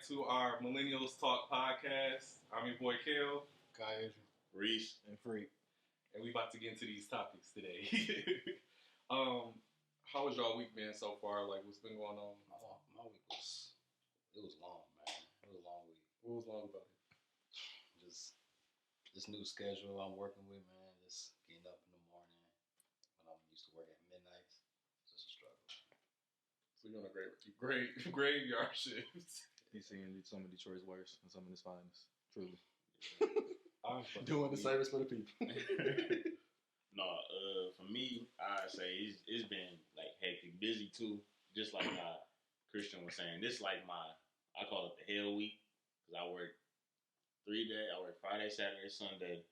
to our Millennials Talk podcast. I'm your boy Kel. Reece. And Freq. And we about to get into these topics today. How was y'all week been so far? Like, what's been going on? My week was long, man. It was a long week. What was long about it? Just this new schedule I'm working with, man. Just getting up in the morning when I'm used to work at midnight. It's just a struggle. So you're on a great graveyard shift. He's seeing some of Detroit's worst and some of his finest. Truly. I'm Doing the service for the people. No, for me, I say it's been like hectic, busy too. Just like Christian was saying, this like I call it the hell week because I work 3 days. I work Friday, Saturday, Sunday.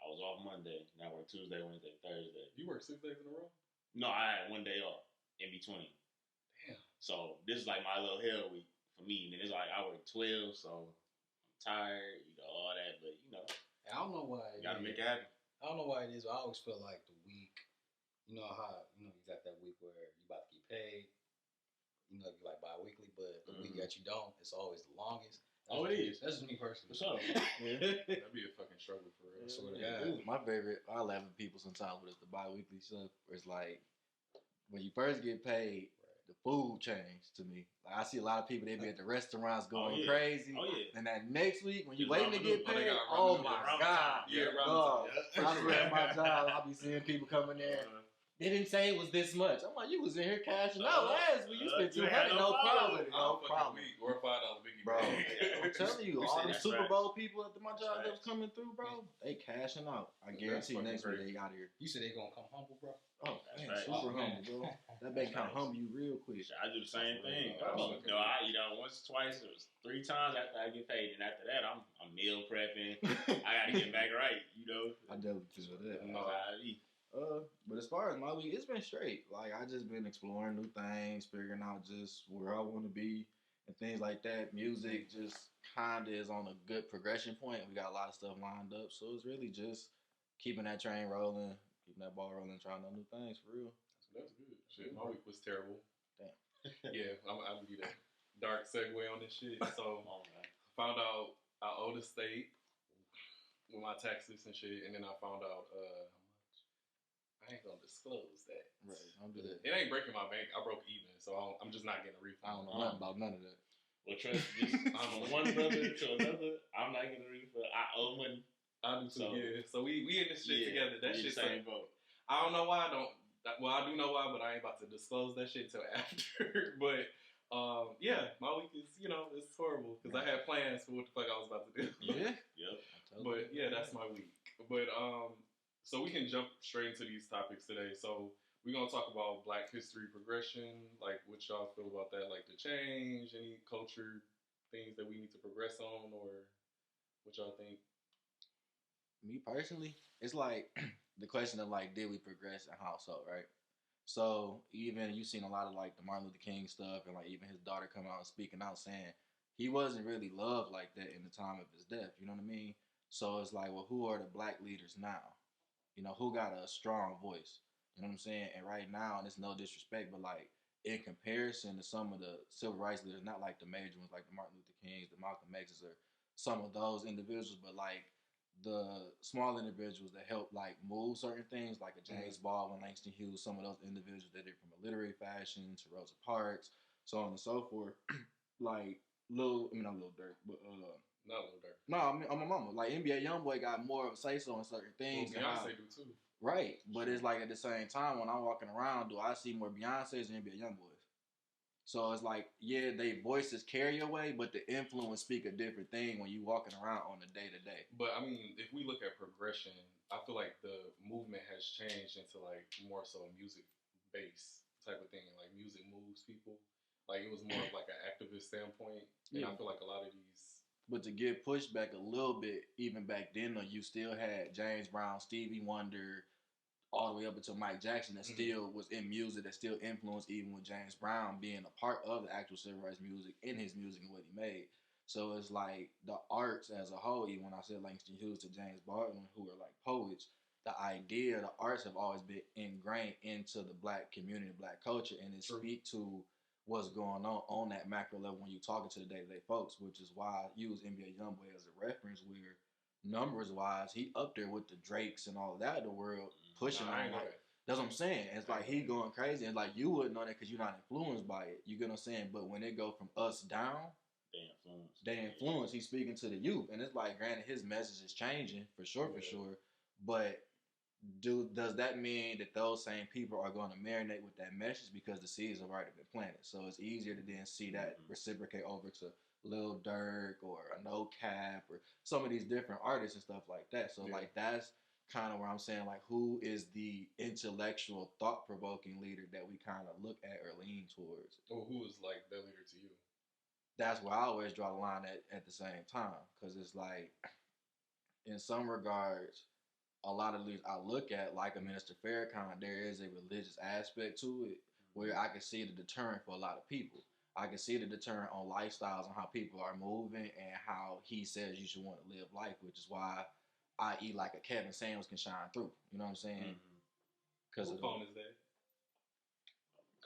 I was off Monday. And I work Tuesday, Wednesday, Thursday. You work 6 days in a row? No, I had 1 day off in between. Damn. So this is like my little hell week for me. And then it's like I work 12, so I'm tired, all that. But I don't know why. you gotta make it happen. I don't know why it is, but I always feel like the week, you got that week where you about to get paid, you like bi-weekly, but the week that you don't, it's always the longest. It is. That's just me personally. For sure. That'd be a fucking struggle for real. I swear to God. My favorite, I laugh at people sometimes with the bi-weekly stuff, where it's like, when you first get paid, the food changed to me. Like, I see a lot of people, they be at the restaurants going crazy. Oh, yeah. And that next week, when you Just waiting to get paid, oh my God. Yeah, Dog, I swear at my job, I'll be seeing people coming there. They didn't say it was this much. I'm like, you was in here cashing out last week. You spent $200, no problem with it. No problem. Or $5 biggie. Bro, I'm telling you, all them that's Super right. Bowl people at my job That's that was coming through, bro, they cashing out. I guarantee fucking next week crazy. they out here. You said they gonna come humble, bro? Oh, That's man, right. super Oh, man. humble, bro. That bank account humble you real quick. I do the same thing. Oh, I eat out once, twice, it was 3 times after I get paid, and after that, I'm meal prepping. I gotta get back right, I definitely feel that. That's how I eat. But as far as my week, it's been straight. Like, I just been exploring new things, figuring out just where I want to be and things like that. Music just kind of is on a good progression point. We got a lot of stuff lined up, so it's really just keeping that train rolling, keeping that ball rolling, trying out new things for real. That's good. Shit, my week was terrible. Damn. Yeah, I'm gonna be the dark segue on this shit. So I found out I owe the state with my taxes and shit, and then I found out I ain't gonna disclose that. Right, don't do that. It ain't breaking my bank. I broke even, so I'm just not getting a refund. I don't know nothing about none of that. Well, trust me, I'm from one brother to another. I'm not getting a refund. I owe money. I do too. So, yeah. So we in this shit together. That we shit. the same boat. I don't know why I don't. Well, I do know why, but I ain't about to disclose that shit till after. But yeah, my week is it's horrible because I had plans for what the fuck I was about to do. Yeah. Yep. But yeah, that's my week. But so we can jump straight into these topics today. So we're gonna talk about Black history progression, like what y'all feel about that, like the change, any culture things that we need to progress on, or what y'all think. Me personally, it's like the question of like, did we progress and how so, right? So even you've seen a lot of like the Martin Luther King stuff, and like even his daughter coming out and speaking out saying he wasn't really loved like that in the time of his death. You know what I mean? So it's like, well, who are the Black leaders now? Who got a strong voice? You know what I'm saying? And right now, and it's no disrespect, but like in comparison to some of the civil rights leaders, not like the major ones, like the Martin Luther Kings, the Malcolm X's, or some of those individuals, but like the small individuals that help like move certain things, like a James Baldwin, Langston Hughes, some of those individuals that did from a literary fashion to Rosa Parks, so on and so forth. Like not Lil Durk, but Not Lil Durk. no, I'm a mama. Like NBA YoungBoy got more of a say so on certain things. Well, Beyonce do too. Right, but it's like at the same time when I'm walking around, do I see more Beyonces than NBA YoungBoys? So it's like, yeah, they voices carry away, but the influence speak a different thing when you walking around on a day to day. But I mean, if we look at progression, I feel like the movement has changed into like more so a music based type of thing. Like music moves people. Like it was more of like an activist standpoint, and I feel like a lot of these. But to give pushback a little bit, even back then, though, you still had James Brown, Stevie Wonder, all the way up until Mike Jackson that still was in music, that still influenced, even with James Brown being a part of the actual civil rights music in his music and what he made. So it's like the arts as a whole, even when I said Langston Hughes to James Baldwin, who are like poets, the idea, the arts have always been ingrained into the Black community, Black culture, and it speak to what's going on that macro level when you talking to the day-to-day folks, which is why I use NBA Youngboy as a reference where numbers wise he up there with the Drakes and all of that in the world pushing on like that's what I'm saying. It's like he going crazy and like you wouldn't know that because you're not influenced by it. You get what I'm saying? But when it go from us down, they influence. He's speaking to the youth, and it's like granted his message is changing for sure, but does that mean that those same people are going to marinate with that message because the seeds have already been planted? So it's easier to then see that reciprocate over to Lil Durk or a No Cap or some of these different artists and stuff like that. So like that's kind of where I'm saying like who is the intellectual thought-provoking leader that we kind of look at or lean towards? Or who is like the leader to you? That's where I always draw the line at the same time because it's like in some regards a lot of these I look at, like a Minister Farrakhan, there is a religious aspect to it where I can see the deterrent for a lot of people. I can see the deterrent on lifestyles and how people are moving and how he says you should want to live life, which is why I eat like a Kevin Samuels can shine through. You know what I'm saying? Because what phone is that?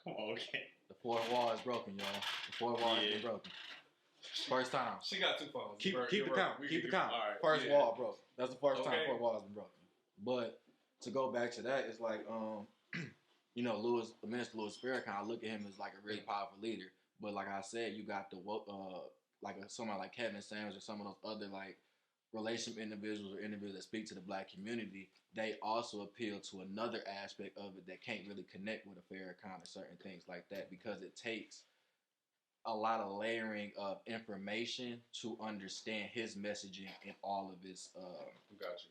Come on, okay. The fourth wall is broken, y'all. The fourth wall is broken. First time. She got 2 phones. Keep the count. Keep the count. Right, first wall broken. That's the first time fourth wall has been broken. But to go back to that, it's like, you know, Minister Louis Farrakhan, I look at him as like a really powerful leader. But like I said, you got the like somebody like Kevin Samuels or some of those other like relationship individuals or individuals that speak to the Black community. They also appeal to another aspect of it that can't really connect with a Farrakhan or certain things like that because it takes a lot of layering of information to understand his messaging in all of its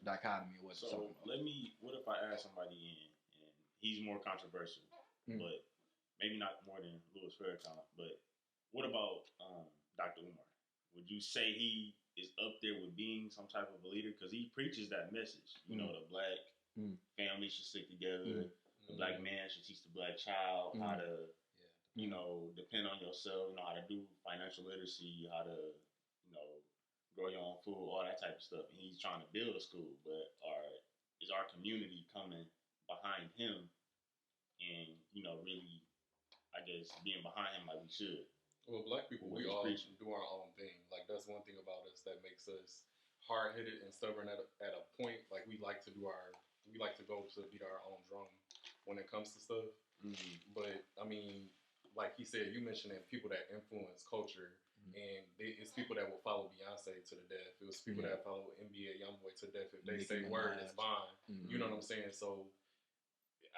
dichotomy. What if I ask somebody in, and he's more controversial, but maybe not more than Louis Farrakhan, but what about Dr. Umar? Would you say he is up there with being some type of a leader? Because he preaches that message. You know, the Black family should stick together. The Black man should teach the Black child how to you know, depend on yourself, you know, how to do financial literacy, how to, you know, grow your own food, all that type of stuff. And he's trying to build a school, but is our community coming behind him and, you know, really, I guess, being behind him like we should? Well, Black people, we all do our own thing. Like, that's one thing about us that makes us hard-headed and stubborn at a point. Like, we like to go to beat our own drum when it comes to stuff. But, I mean, like he said, you mentioned that people that influence culture, and it's people that will follow Beyonce to the death. It was people that follow NBA Youngboy to death. If they say word, it's bond. You know what I'm saying? So,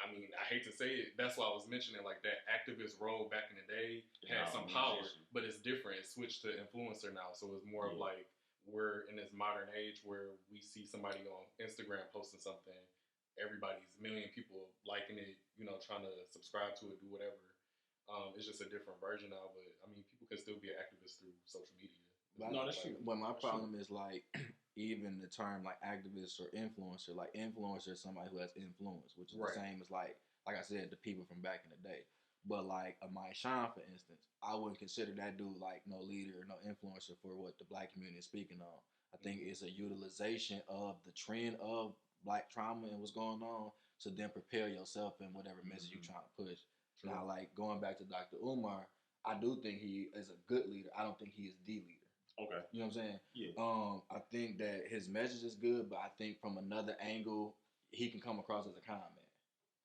I mean, I hate to say it. That's why I was mentioning like that activist role back in the day had some power, but it's different. It switched to influencer now, so it's more of like we're in this modern age where we see somebody on Instagram posting something, everybody's million people liking it, you know, trying to subscribe to it, do whatever. It's just a different version now, but I mean, people can still be an activist through social media. No, that's true. But my problem is like even the term like activist or influencer. Like influencer is somebody who has influence, which is the same as like I said, the people from back in the day. But like a Mike Sean, for instance, I wouldn't consider that dude like no leader or no influencer for what the Black community is speaking on. I think it's a utilization of the trend of Black trauma and what's going on to then prepare yourself in whatever message you're trying to push. Now, like going back to Dr. Umar, I do think he is a good leader. I don't think he is the leader. Okay. You know what I'm saying? Yeah. I think that his message is good, but I think from another angle, he can come across as a con man.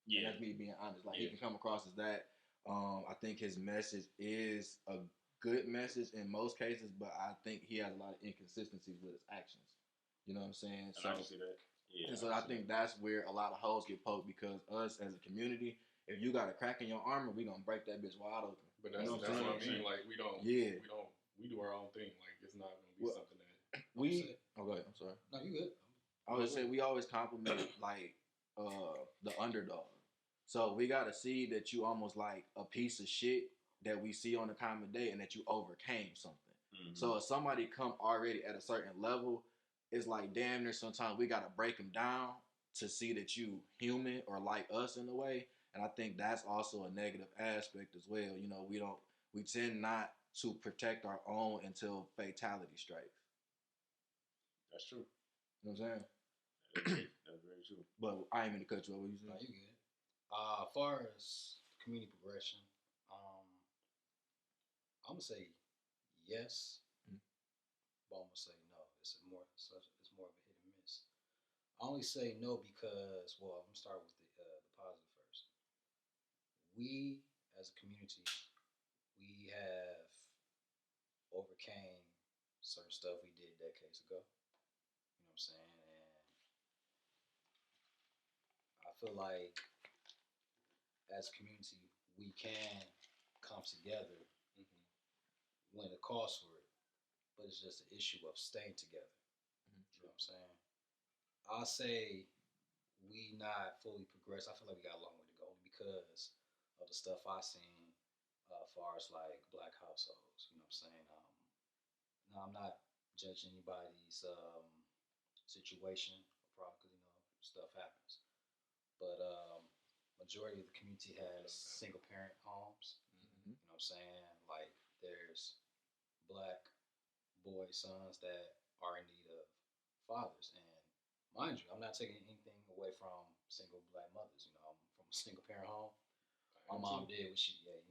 Yeah. And that's me being honest. Like he can come across as that. I think his message is a good message in most cases, but I think he has a lot of inconsistencies with his actions. You know what I'm saying? And I can see that. Yeah. And so I think that's where a lot of holes get poked because us as a community, if you got a crack in your armor, we gonna break that bitch wide open. But that's what I mean. Like we do our own thing. Like it's not gonna be something that go ahead. I'm sorry. No, you good. I would say we always compliment like the underdog. So we gotta see that you almost like a piece of shit that we see on the common day and that you overcame something. So if somebody come already at a certain level, it's like damn near sometimes we gotta break them down to see that you human or like us in a way. And I think that's also a negative aspect as well. You know, we tend not to protect our own until fatality strikes. That's true. You know what I'm saying? That's very true. But I ain't mean to cut you off. What you saying? No, you good. As far as community progression, I'm gonna say yes, Mhm. but I'm gonna say no. It's more of a hit and miss. I only say no because, well, I'm gonna start with the positive first. We as a community, we have overcame certain stuff we did decades ago. You know what I'm saying? And I feel like as a community, we can come together when it calls for it, but it's just an issue of staying together. You know what I'm saying? I'll say we not fully progressed. I feel like we got a long way to go because of the stuff I seen, as far as like black households. You know what I'm saying? Now I'm not judging anybody's situation or problem because stuff happens, but majority of the community has single parent homes. Mm-hmm. You know what I'm saying? Like there's black boy sons that are in need of fathers. And mind you, I'm not taking anything away from single black mothers. I'm from a single parent home. My mom did what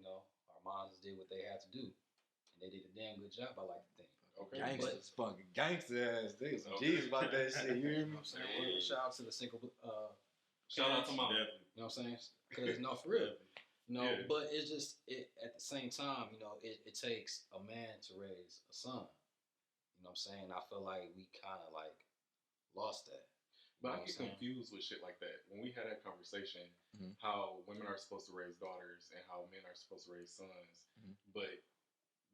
our moms did what they had to do. And they did a damn good job, I like to think. Okay. Gangsters, fucking gangster ass. They some G's about that shit. You hear me? You know what I'm saying? Shout out to the single Shout out to mom. You know what I'm saying? Because no, for real. But it's just at the same time, it takes a man to raise a son. You know what I'm saying? I feel like we kind of like lost that. But I get confused with shit like that. When we had that conversation, how women are supposed to raise daughters and how men are supposed to raise sons, but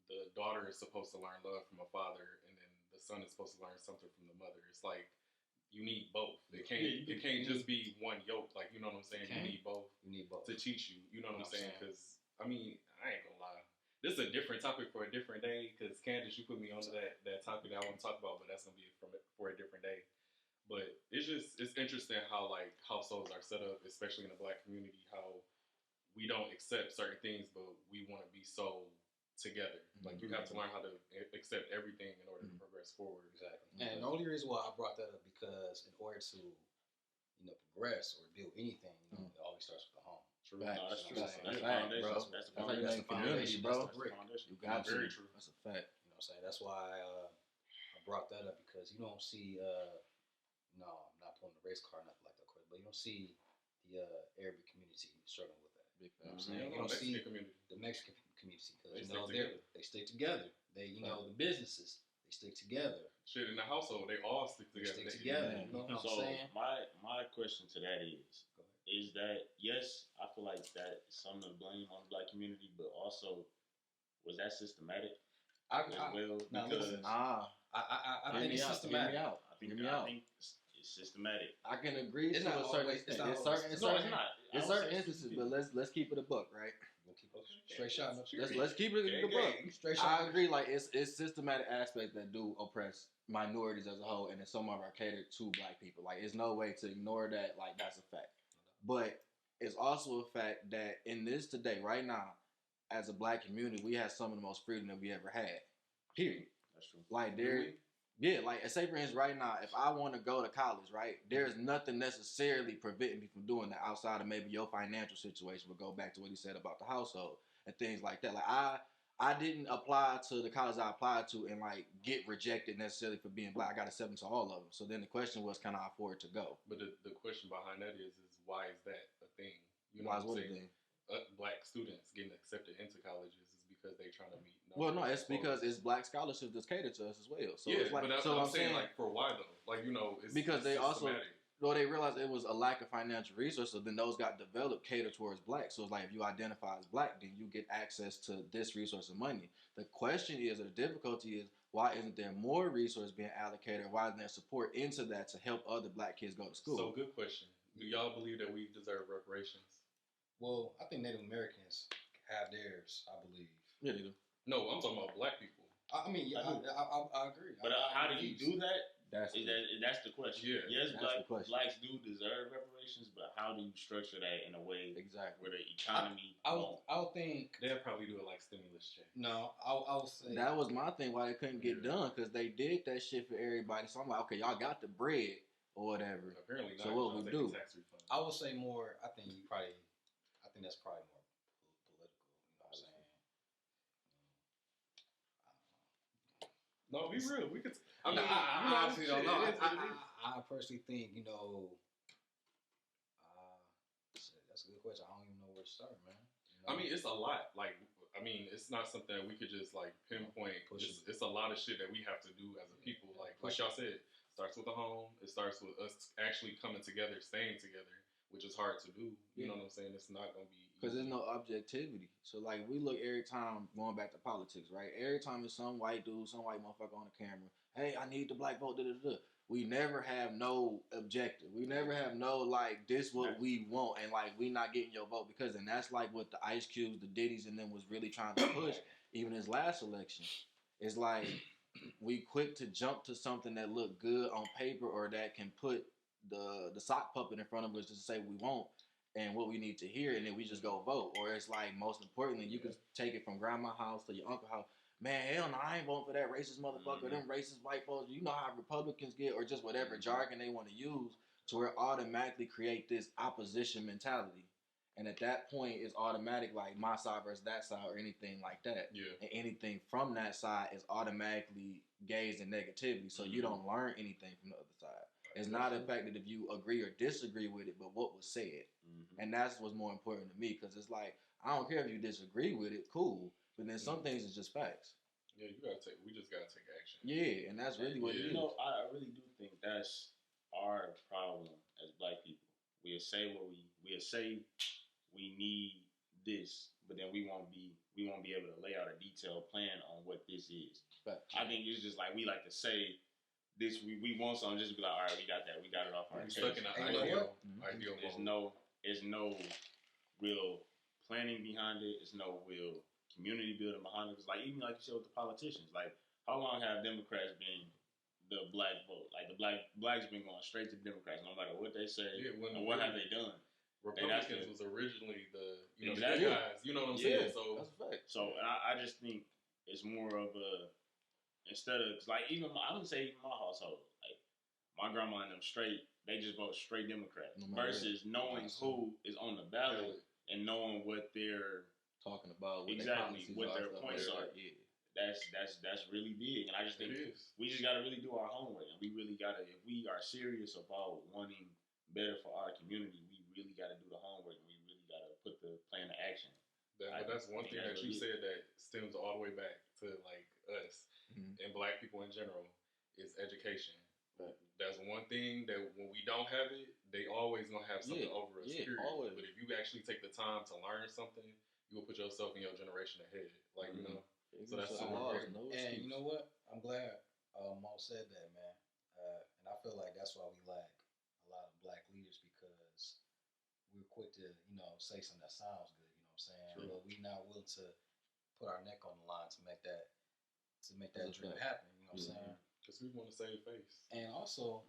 the daughter is supposed to learn love from a father, and then the son is supposed to learn something from the mother. It's like you need both. It can't just be one yoke. Like, you know what I'm saying? You need both. You need both to teach you. You know what I'm saying? Because I mean, I ain't gonna lie. This is a different topic for a different day. Because Candace, you put me onto that topic that I want to talk about, but that's gonna be for a different day. But it's interesting how like households are set up, especially in the black community. How we don't accept certain things, but we want to be so together. Like you have to learn how to accept everything in order to progress forward. Exactly. And the only reason why I brought that up because in order to progress or do anything, it always starts with the home. True. No, that's true. That's That's a fact, bro. That's how you make community, bro. You got to. Very true. That's a fact. You know what I'm saying? That's why I brought that up because you don't see. No, I'm not pulling the race card, nothing like that, quick. But you don't see the Arabic community struggling with that. Big You know what I'm facts. saying? You don't see the Mexican community because they stick together. They the businesses they stick together. Shit, in the household, they all stick together. They stick together. You know what I'm saying? My question to that is that yes, I feel like that is something to blame on the black community, but also was that systematic as well? Because I think it's systematic. I think it's systematic. I can agree It's to not a certain always- extent. it's It's not certain, always- it's No, certain, it's not. it's certain instances, but let's keep it a book, right? Straight shot. Let's keep it a book. Straight shot. I agree. Like it's systematic aspects that do oppress minorities as a whole, and then some of them are catered to black people. Like it's no way to ignore that. Like that's a fact. But it's also a fact that in this today, right now, as a black community, we have some of the most freedom that we ever had. Period. That's true. Like like say for instance, right now, if I want to go to college, right, there's nothing necessarily preventing me from doing that outside of maybe your financial situation. But go back to what he said about the household and things like that. Like I didn't apply to the college I applied to and like get rejected necessarily for being black. I got accepted to all of them. So then the question was, can I afford to go? But the question behind that is why is that a thing? You know Why is what what I'm a saying? thing? Black students getting accepted into colleges is because they trying to meet. Well, no, it's because it's black scholarships that's catered to us as well. So yeah, it's like, but so I'm saying like for why though? Like it's because they also. systematic. Well, they realized it was a lack of financial resources, so then those got developed catered towards black. So it's like if you identify as black, then you get access to this resource of money. The question is, or the difficulty is, why isn't there more resource being allocated? Why isn't there support into that to help other black kids go to school? So good question. Do y'all believe that we deserve reparations? Well, I think Native Americans have theirs, I believe. Yeah, they do. No, I'm talking about black people. I mean, yeah, I agree. But how do you do that? That's the question. Yeah. Yes, That's the question. blacks do deserve reparations, but how do you structure that in a way exactly where the economy I would think They'll probably do it like stimulus check. no. I would say that was my thing why they couldn't get done because they did that shit for everybody. So I'm like, okay, y'all got the bread or whatever. Apparently not. So what we do? Tax refund. I would say more. I think that's probably more political. You know what I'm saying? No, be real. We could. I mean, I honestly don't know. It is what it is. I personally think, that's a good question. I don't even know where to start, man. I mean, it's a lot. Like, I mean, it's not something that we could just like pinpoint. It's a lot of shit that we have to do as a people. Like y'all said, it starts with the home. It starts with us actually coming together, staying together, which is hard to do. You know what I'm saying? It's not gonna be because there's no objectivity. So like we look every time going back to politics, right? Every time it's some white dude, some white motherfucker on the camera. Hey, I need the black vote. Da, da, da. We never have no objective. We never have no like this what we want and like we not getting your vote because and that's like what the Ice Cubes, the Diddy's, and them was really trying to push. Even his last election, it's like we quick to jump to something that look good on paper or that can put the sock puppet in front of us to say we want and what we need to hear, and then we just go vote. Or it's like most importantly, you can take it from grandma's house to your uncle's house. Man, hell no, I ain't voting for that racist motherfucker, them racist white folks. You know how Republicans get, or just whatever jargon they want to use, to where it automatically create this opposition mentality. And at that point, it's automatic like my side versus that side or anything like that. Yeah. And anything from that side is automatically gaze in negativity. So you don't learn anything from the other side. It's not the fact that if you agree or disagree with it, but what was said. And that's what's more important to me because it's like, I don't care if you disagree with it, cool. But then some things is just facts. Yeah, we just gotta take action. Yeah, and that's really what it is. You know, I really do think that's our problem as black people. We'll say we need this, but then we won't be able to lay out a detailed plan on what this is. But I think it's just like we like to say this we want something, just be like, all right, we got that, we got it off our chest. Stuck in an ideal There's no real planning behind it. There's no real community building behind it. It's like even like you said with the politicians, like how long have Democrats been the black vote? Like the blacks been going straight to Democrats, no matter what they say. And what have they done? Republicans was originally the the exactly. guys. You know what I'm saying? So that's a fact. So I just think it's more of a instead of cause like even I would say even my household, like my grandma and them straight, they just vote straight Democrat versus knowing who is on the ballot and knowing what they're talking about what their points are. Yeah. That's really big, and I just think we just got to really do our homework, and we really got to if we are serious about wanting better for our community, we really got to do the homework, and we really got to put the plan to action. But that's one thing that you said that stems all the way back to like us and black people in general is education. That's one thing that when we don't have it, they always gonna have something over us. Period. Always. But if you actually take the time to learn something, you will put yourself in your generation ahead. Like so that's so important. And you know what? I'm glad Mo said that, man. And I feel like that's why we lack a lot of black leaders because we're quick to say something that sounds good. You know what I'm saying? True. But we're not willing to put our neck on the line to make that dream happen. You know what I'm saying? Because we want to save face. And also,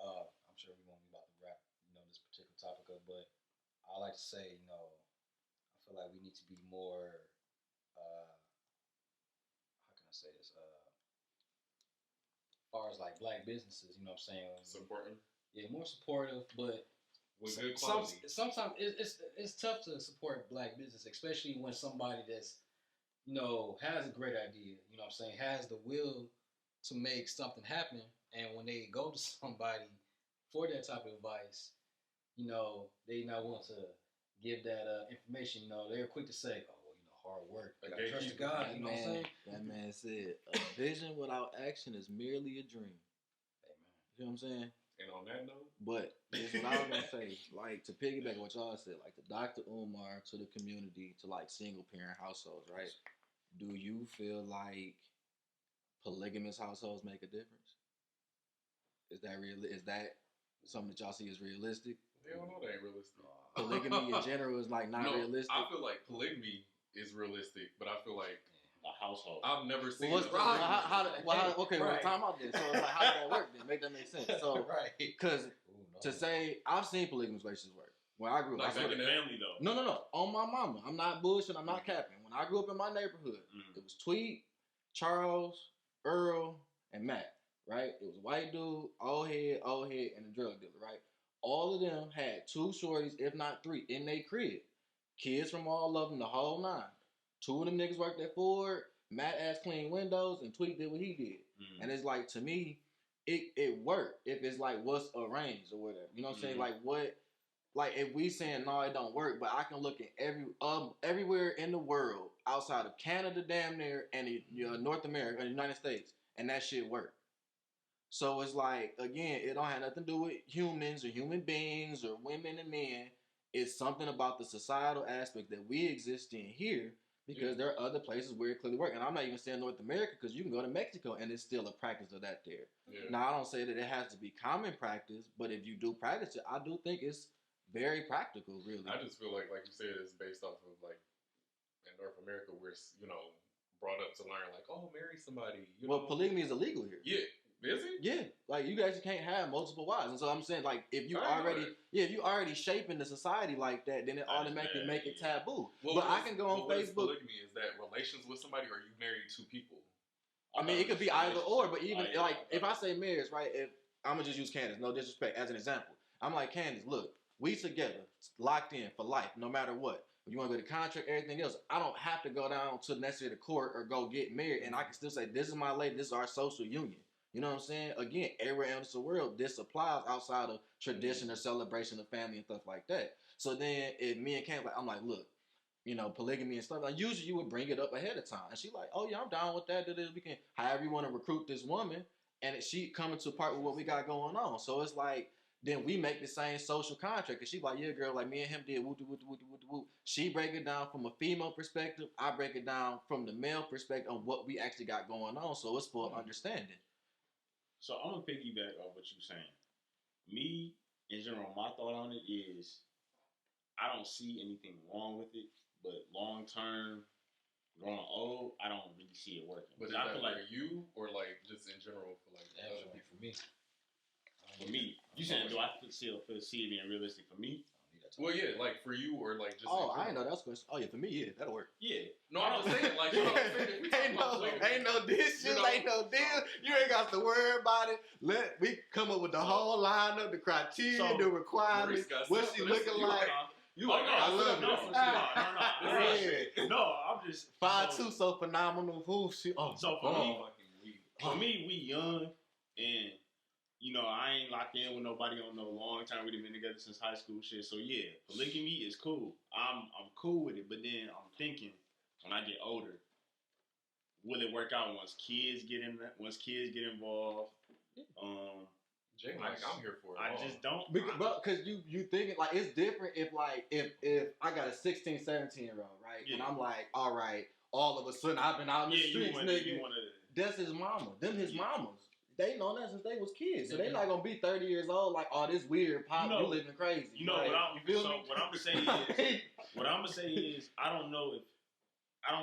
I'm sure we won't be about to wrap, this particular topic up, but I like to say, I feel like we need to be more, how can I say this? As far as like black businesses, you know what I'm saying? Supporting? Yeah, more supportive, but with good quality. Sometimes it's tough to support black business, especially when somebody that's, has a great idea, you know what I'm saying, has the will to make something happen, and when they go to somebody for that type of advice, they not willing to give that information. They're quick to say, "Oh, well, hard work, trust God." You know what I'm saying? That man said, "A vision without action is merely a dream." Amen. You know what I'm saying? And on that note, but this is what I was gonna say. Like to piggyback on what y'all said, like the Dr. Umar to the community to like single parent households, right? Do you feel like polygamous households make a difference? Is that real? Is that something that y'all see as realistic? Hell no, that ain't realistic. Polygamy in general is like not realistic. I feel like polygamy is realistic, but I feel like a household. I've never seen. Well, time out there. So it's like, how does that work? Then make that make sense. So because to say I've seen polygamous relationships work. When I grew up, like in the family though. No. On my mama, I'm not bullshitting. I'm not capping. When I grew up in my neighborhood, it was Tweet, Charles, Earl, and Matt, right? It was a white dude, old head, and a drug dealer, right? All of them had 2 shorties, if not 3, in their crib. Kids from all of them, the whole 9. 2 of them niggas worked at Ford, Matt ass cleaned windows, and Tweet did what he did. And it's like, to me, it worked if it's like what's arranged or whatever. You know what I'm saying? Like what, like if we saying no, it don't work, but I can look at everywhere in the world outside of Canada, damn near, and North America, and the United States, and that shit work. So it's like, again, it don't have nothing to do with humans or human beings or women and men. It's something about the societal aspect that we exist in here, because there are other places where it clearly works. And I'm not even saying North America, because you can go to Mexico and it's still a practice of that there. Yeah. Now, I don't say that it has to be common practice, but if you do practice it, I do think it's very practical, really. I just feel like you said, it's based off of like in North America, we're brought up to learn like, oh, marry somebody. Polygamy is illegal here. Yeah. Is it? Yeah, like you guys can't have multiple wives, and so I'm saying, like, if you already shaping the society like that, then it automatically make it taboo. Well, but I can go on Facebook. Polygamy is that relations with somebody, or you married two people? I mean, it could be either or, but even if I say marriage, right? If I'm gonna just use Candace, no disrespect, as an example, I'm like, Candace, look, we together, locked in for life, no matter what. You want to go to contract, everything else. I don't have to go down to necessarily the court or go get married, and I can still say, this is my lady, this is our social union. You know what I'm saying? Again, everywhere else in the world, this applies outside of tradition or celebration of family and stuff like that. So then, if me and Cam, I'm like, look, polygamy and stuff. Like, usually you would bring it up ahead of time, and she like, oh yeah, I'm down with that. We can, however you want to recruit this woman, and she coming to part with what we got going on. So it's like, then we make the same social contract. And she like, yeah, girl, like me and him did, woo, woo, woo, woo, woo. She break it down from a female perspective. I break it down from the male perspective on what we actually got going on. So it's for understanding. So I'm gonna piggyback off what you're saying. Me, in general, my thought on it is, I don't see anything wrong with it, but long term, growing old, I don't really see it working. But is I that feel like you, or like just in general for like that would be for me. For me, you saying, do I see it being realistic for me? Well, yeah, like for you, or like just. Oh, I didn't know that was a question. Oh yeah, for me, yeah, that'll work. Yeah. No, I'm saying like, ain't no dishes, ain't no deal. You ain't got to worry about it. We come up with the whole lineup, the criteria, the requirements, what she looking like. You like, I love it. No, I'm just 5'2", so phenomenal. Who she? Oh, so for me, we young, and I ain't locked in with nobody on no long time. We've been together since high school shit. So yeah, polygamy is cool. I'm cool with it. But then I'm thinking, when I get older, will it work out once kids get involved? Jay, I'm here for it. I just don't. Because you thinking like it's different if I got a 16, 17-year-old, right? Yeah. And I'm like, all right, all of a sudden I've been out in the streets, nigga. That's his mama. Them his mamas. They know that since they was kids, so they not gonna be 30 years old like, oh, this weird pop, you living crazy. What I'm gonna say is, I don't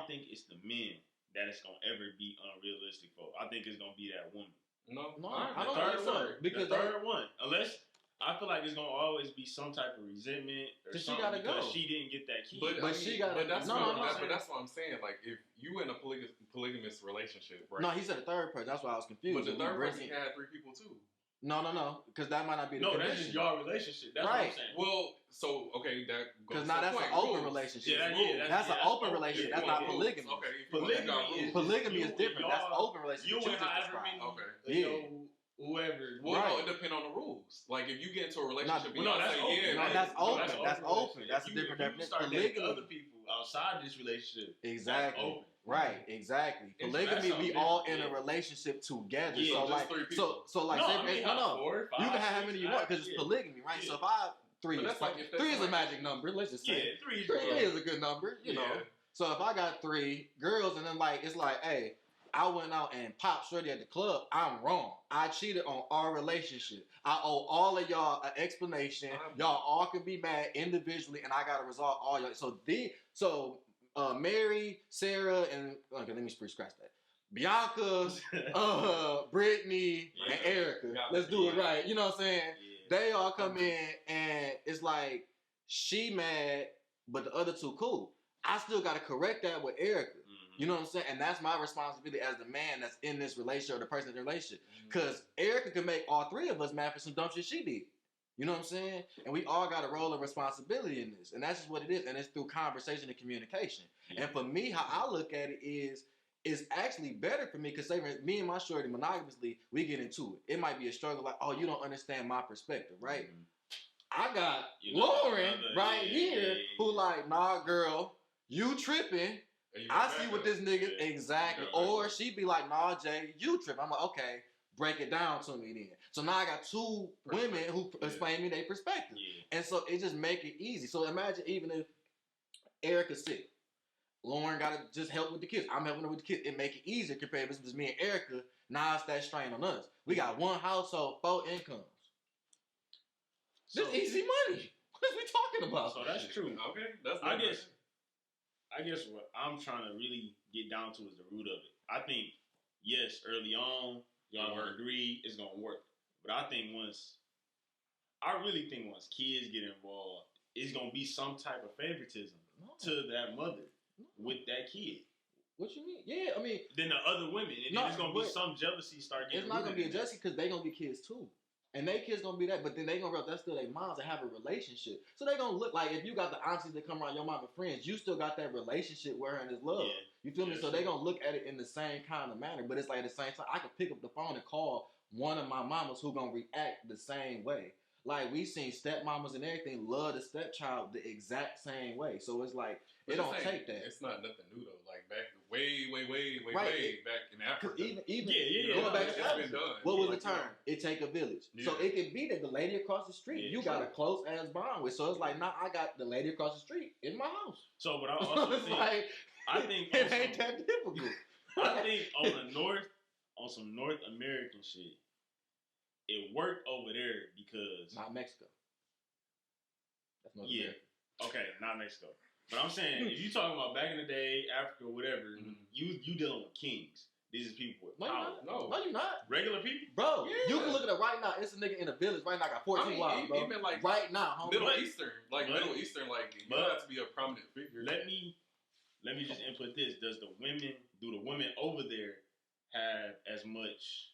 think it's the men that it's gonna ever be unrealistic for. I think it's gonna be that woman. No, I don't think so. Because the third one, unless I feel like there's gonna always be some type of resentment or something because she didn't get that key. But she got. But that's what I'm saying. Like, if you in a polygamous relationship, right? No, he said a third person. That's why I was confused. But the third person can have 3 people too. No, because that might not be the condition. That's just your relationship. That's what I'm saying. Well, so okay, that goes. Because now that's an open relationship. That's an open relationship. That's not polygamy. Okay, polygamy is different. That's an open relationship. You and however many, whoever. Well, no, it depends on the rules. Like if you get into a relationship, that's open. That's open. That's a different definition. Polygamy, other people outside this relationship. Exactly. Right, exactly. Polygamy, we all in a relationship together. Yeah, so like, you can have how many you want because it's polygamy, right? So if I three is a magic number. Let's just say three is a good number, you know. So if I got 3 girls and then it's like, hey, I went out and popped shorty at the club, I'm wrong. I cheated on our relationship. I owe all of y'all an explanation. Y'all all can be mad individually, and I gotta resolve all y'all. So Mary, Sarah, and okay, let me scratch that. Bianca, Brittany, and Erica. Let's do it right. You know what I'm saying? Yeah. They all come in, and it's like she mad, but the other 2 cool. I still gotta correct that with Erica. You know what I'm saying? And that's my responsibility as the man that's in this relationship or the person in the relationship. Because Erica could make all 3 of us mad for some dumb shit she did. You know what I'm saying? And we all got a role of responsibility in this. And that's just what it is. And it's through conversation and communication. Yeah. And for me, how I look at it is, it's actually better for me because say me and my shorty monogamously, we get into it. It might be a struggle like, oh, you don't understand my perspective, right? I got Lauren right here who like, nah, girl, you tripping. I see what this nigga exactly. Or she be like, nah, Jay, you tripping. I'm like, okay, break it down to me then. So now I got two women who explain me their perspective. Yeah. And so it just make it easy. So imagine even if Erica's sick. Lauren got to just help with the kids. I'm helping her with the kids. It make it easier compared to just me and Erica. Now it's that strain on us. We got one household, 4 incomes. So, this easy money. What are we talking about? So that's true. Okay, that's I guess what I'm trying to really get down to is the root of it. I think, yes, early on, y'all gonna agree it's gonna work. But I really think once kids get involved, it's gonna be some type of favoritism to that mother with that kid. What you mean? Yeah, I mean, then the other women, and then it's gonna be some jealousy start getting. It's not gonna be a jealousy because they gonna be kids too. And they kids gonna be that, but then they gonna realize that's still their moms and have a relationship. So they gonna look like if you got the aunties that come around your mom and friends, you still got that relationship with her and this love. Yeah. You feel me? So they gonna look at it in the same kind of manner. But it's like at the same time, I could pick up the phone and call one of my mamas who gonna react the same way. Like we seen stepmamas and everything love the stepchild the exact same way. So it's like it don't take that. It's not nothing new though. Like back way back in Africa. Even going back to Africa, what was the term? It take a village. Yeah. So it could be that the lady across the street you got a close ass bond with. So it's like, nah, I got the lady across the street in my house. So but I also think like, I think it ain't that difficult. I think on some North American shit, it worked over there because not Mexico. That's North America. Okay, not Mexico. But I'm saying, if you talking about back in the day, Africa, whatever, you dealing with kings. These are people with power. No, you're not. Regular people? Bro, you can look at it right now. It's a nigga in a village right now. Got 14 wives, bro. Even like right now, homie. Middle Eastern, you have to be a prominent figure. Let me just input this. Do the women over there have as much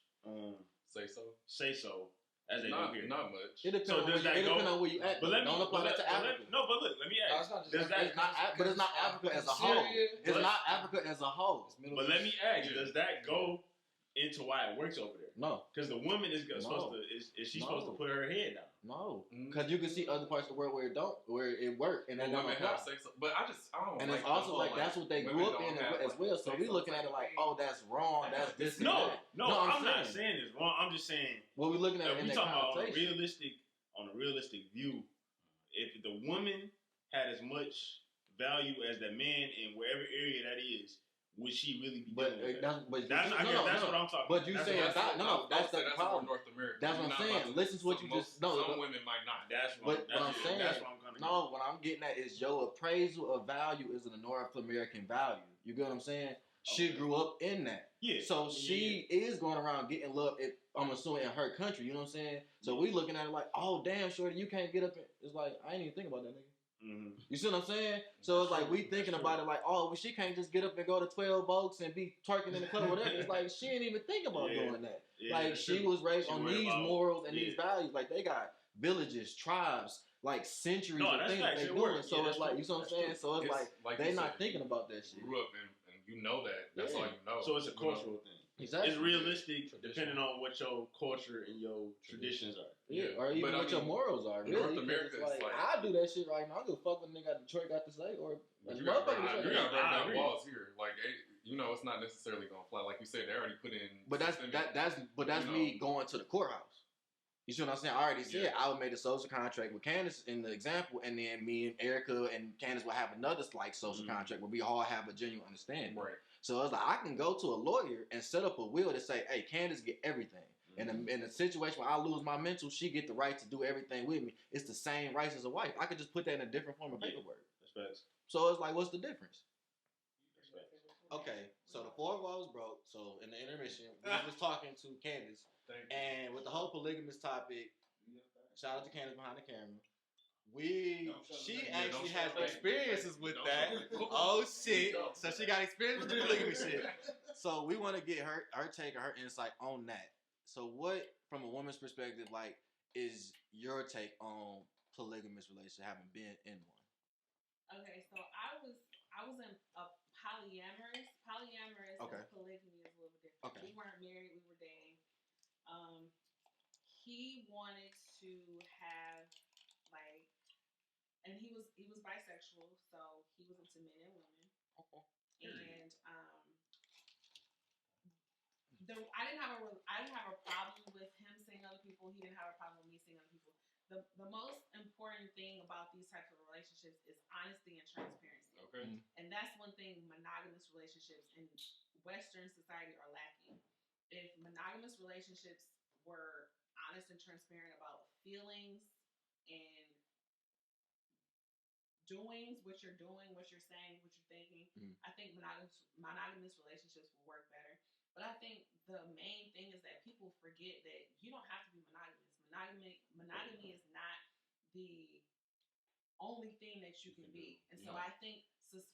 say so as they do here? Not much. It depends on where you at. But don't apply that to Africa. But look, let me ask. But it's not Africa as a whole. It's not Africa as a whole. But let me ask, does that go into why it works over there? No. Because the woman is supposed to put her head down? No. Because you can see other parts of the world where it worked. And then women have sex. But I don't. And it's also like that's what they grew up in as well. So we looking at it like, oh, that's wrong. That's this. No, I'm not saying it's wrong. I'm just saying. What we looking at in we that talking about conversation. on a realistic view. If the woman had as much value as the man in wherever area that is, would she really be doing that? That's what I'm talking about. But you saying that's the problem. North America. That's what I'm saying. Listen to what you just some women might not. That's what I'm saying. That's what I'm gonna No, what I'm getting at is your appraisal of value is a North American value. You get what I'm saying? She grew up in that. Yeah. So she is going around getting love, I'm assuming, in her country. You know what I'm saying? So we looking at it like, oh, damn, shorty, you can't get up. It's like, I ain't even think about that nigga. Mm-hmm. You see what I'm saying? So it's like we thinking about it like, oh, well, she can't just get up and go to 12 Oaks and be twerking in the club or whatever. It's like she didn't even think about doing that. Yeah, like she was raised on these morals and these values. Like they got villages, tribes, like centuries of things that they doing. So it's like, you see what I'm saying? So it's like they not thinking about that shit. Grew up and you know that. That's all you know. So it's a cultural thing. Exactly. It's realistic depending on what your culture and your traditions are. Yeah, or even what your morals are. Really. North America is like, I do that shit right now. I go fuck what nigga Detroit got to say. Or you got to break down walls here. Like, it's not necessarily gonna fly. Like you said, they already put in. But that's me going to the courthouse. You see what I'm saying? I already said I would make a social contract with Candace in the example, and then me and Erica and Candace will have another like social contract where we all have a genuine understanding. Right. So it's like I can go to a lawyer and set up a will to say, hey, Candace get everything. And in a situation where I lose my mental, she get the right to do everything with me. It's the same rights as a wife. I could just put that in a different form of paperwork. That's facts. So it's like, what's the difference? That's facts. Okay, so the 4 walls broke. So in the intermission, we was talking to Candace. And with the whole polygamous topic, shout out to Candace behind the camera. She actually has experiences with that. Oh shit! So she got experience with the polygamy shit. So we want to get her take or her insight on that. So what, from a woman's perspective, like, is your take on polygamous relationship, having been in one? Okay, so I was in a polyamorous. Polyamorous Okay. and polygamy is a little bit different. Okay. We weren't married, we were dating. He wanted to have like, and he was bisexual, so he was into men and women. Okay. And I didn't have a problem with him seeing other people. He didn't have a problem with me seeing other people. The most important thing about these types of relationships is honesty and transparency. Okay. And that's one thing monogamous relationships in Western society are lacking. If monogamous relationships were honest and transparent about feelings and doings, what you're doing, what you're saying, what you're thinking, I think monogamous relationships will work better. But I think the main thing is that people forget that you don't have to be monogamous. Monogamy is not the only thing that you can be. And so I think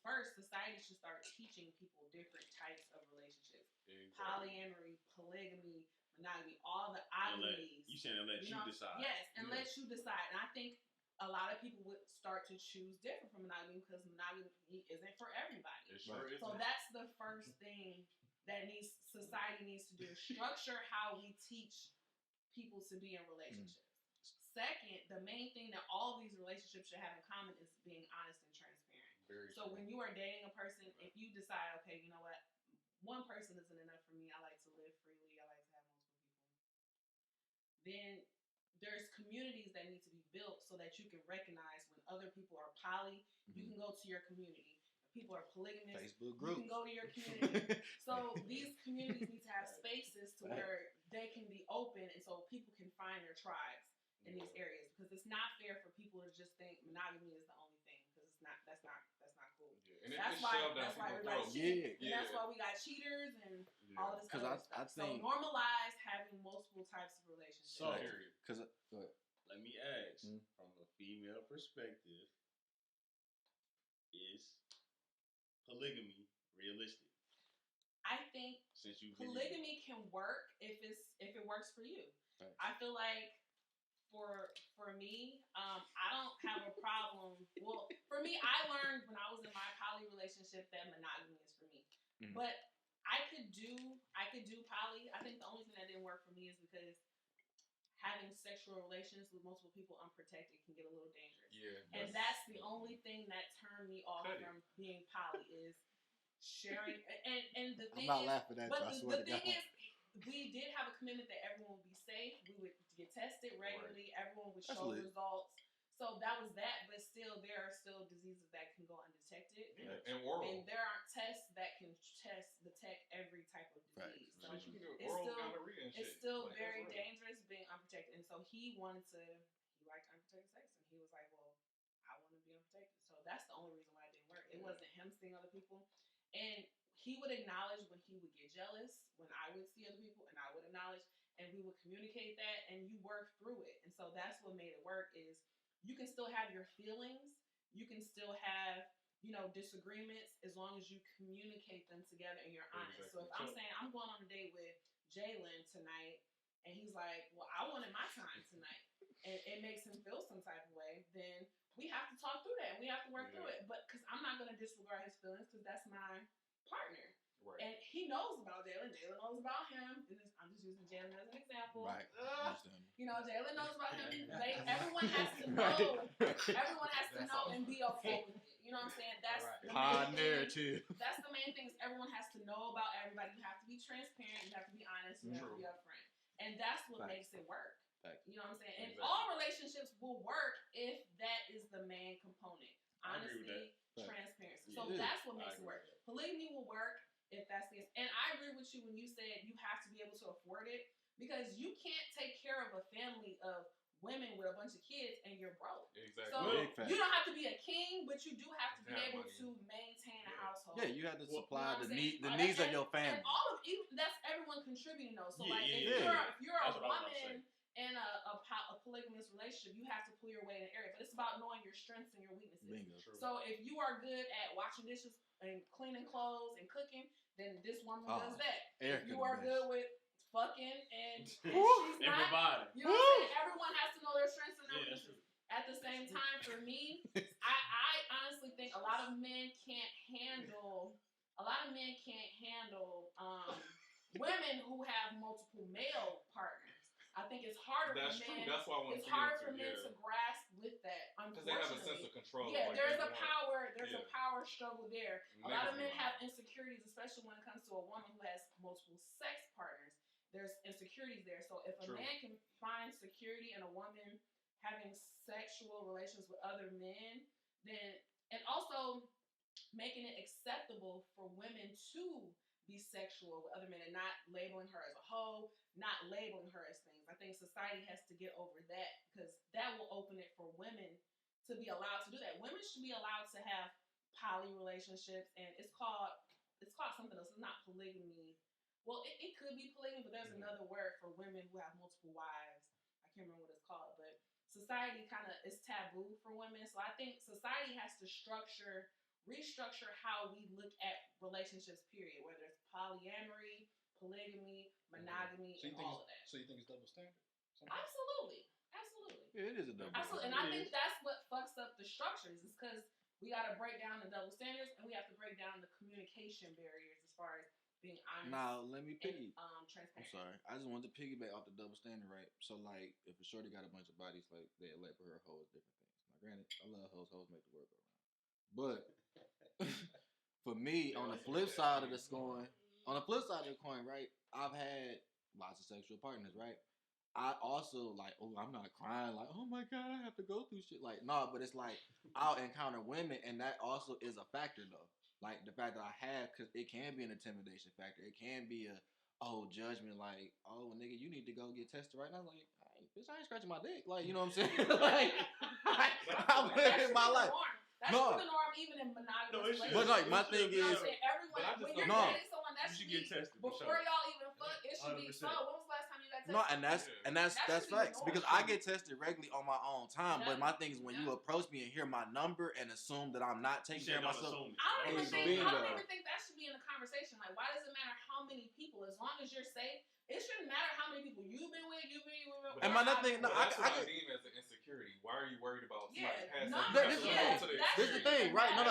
first society should start teaching people different types of relationships. Exactly. Polyamory, polygamy, monogamy, all the oddities. You saying let you decide. Yes, and let you decide. And I think a lot of people would start to choose different from monogamy because monogamy isn't for everybody. It sure isn't. So that's the first thing that society needs to do is structure how we teach people to be in relationships. Second, the main thing that all these relationships should have in common is being honest and transparent. So when you are dating a person, if you decide, okay, you know what, one person isn't enough for me, I like to live freely, I like to have multiple people, then there's communities that need to be built so that you can recognize when other people are poly, you can go to your community. People are polygamous. Facebook group. You can go to your community. So these communities need to have spaces to where they can be open, and so people can find their tribes in these areas. Because it's not fair for people to just think monogamy is the only thing. Because it's not. That's not cool. Yeah. And that's why everybody cheats. And that's why we got cheaters and all of this other stuff. So normalize having multiple types of relationships. So, go ahead. Let me ask, from a female perspective, is polygamy realistic? I think polygamy can work if it works for you. Right. I feel like for me, I don't have a problem. Well, for me, I learned when I was in my poly relationship that monogamy is for me. But I could do poly. I think the only thing that didn't work for me is because having sexual relations with multiple people unprotected can get a little dangerous. Yeah. And that's the only thing that turned me off from being poly is sharing. And the thing I'm not laughing at you. I swear to God. The thing is, we did have a commitment that everyone would be safe. We would get tested regularly. Right. Everyone would show results. So that was that, but still, there are still diseases that can go undetected. Yeah. And oral. And there aren't tests that can detect every type of disease. Right. So it's still very dangerous being unprotected. And so he liked unprotected sex. And he was like, well, I want to be unprotected. So that's the only reason why it didn't work. It wasn't him seeing other people. And he would acknowledge when he would get jealous, when I would see other people, and I would acknowledge, and we would communicate that, and you work through it. And so that's what made it work is you can still have your feelings. You can still have, disagreements as long as you communicate them together and you're honest. Exactly. So if I'm saying I'm going on a date with Jalen tonight and he's like, well, I wanted my time tonight and it makes him feel some type of way, then we have to talk through that and we have to work through it. But because I'm not going to disregard his feelings because that's my partner. Right. And he knows about Jalen. Jalen knows about him. I'm just using Jalen as an example. Right. Jalen knows about him. Everyone has to know. Everyone has to know and be okay with it. You know what I'm saying? That's the main narrative. That's the main thing. Is everyone has to know about everybody. You have to be transparent. You have to be honest. You have to be upfront. And that's what makes it work. You know what I'm saying? And all relationships will work if that is the main component. Honesty, transparency. So that's what makes it work. Polygamy will work if that's the case. And I agree with you when you said you have to be able to afford it because you can't take care of a family of women with a bunch of kids and you're broke. Exactly. So you don't have to be a king, but you do have to be able to maintain a household. Yeah, you have to supply the needs of your family. And that's everyone contributing though. So if you're a woman in a polygamous relationship, you have to pull your weight in the area. But it's about knowing your strengths and your weaknesses. Bingo. So if you are good at washing dishes and cleaning clothes and cooking, then this woman does that. If you are good with fucking and she's not, providing. You know what I'm saying? Everyone has to know their strengths and their weaknesses. At the same time, for me, I honestly think a lot of men can't handle a lot of men can't handle women who have multiple male partners. I think it's harder That's for true. men. That's why I want It's to harder get for into, men to grasp with that. Because they have a sense of control. Yeah, like there's they a want. power. There's Yeah. a power struggle there. A Niggas lot of be men lying. have insecurities, especially when it comes to a woman who has multiple sex partners. There's insecurities there. So if a True. man can find security in a woman having sexual relations with other men, then and also making it acceptable for women to be sexual with other men and not labeling her as a hoe, not labeling her as things. I think society has to get over that because that will open it for women to be allowed to do that. Women should be allowed to have poly relationships, and it's called something else. It's not polygamy. Well, it could be polygamy, but there's another word for women who have multiple wives. I can't remember what it's called, but society kind of is taboo for women. So I think society has to restructure how we look at relationships, period, whether it's polyamory, polygamy, monogamy, and all of that. So you think it's double standard? Absolutely. Yeah, it is a double Absolutely. And standard. I think that's what fucks up the structures is because we got to break down the double standards and we have to break down the communication barriers as far as being honest Now, let me and I'm transparent. sorry. I just wanted to piggyback off the double standard, right? So, like, if a shorty got a bunch of bodies, like, they label her hoes different things. Now, granted, I love hoes. Hoes make the world go round. But for me, on the flip side of the coin, right? I've had lots of sexual partners, right? I also like, oh, I'm not crying like, oh my god, I have to go through shit. Like, no, but it's like I'll encounter women, and that also is a factor though. Like the fact that I have, because it can be an intimidation factor. It can be a judgment, like, oh nigga, you need to go get tested right now. Like, bitch, I ain't scratching my dick. Like, you know what I'm saying? Like, I'm living my life. That's the norm, even in monogamous relationships. But like, my thing is, everyone, when you're dating someone, that should be get tested before y'all even fuck. It should be so. When was the last time you got tested? No, and that's facts because I get tested regularly on my own time. But my thing is when you approach me and hear my number and assume that I'm not taking care of myself. I don't even think that should be in the conversation. Like, why does it matter how many people? As long as you're safe, it shouldn't matter how many people you've been with. And my thing, that's what I deem as an insecurity. Why are you worried about somebody passing? This is the thing, right? No.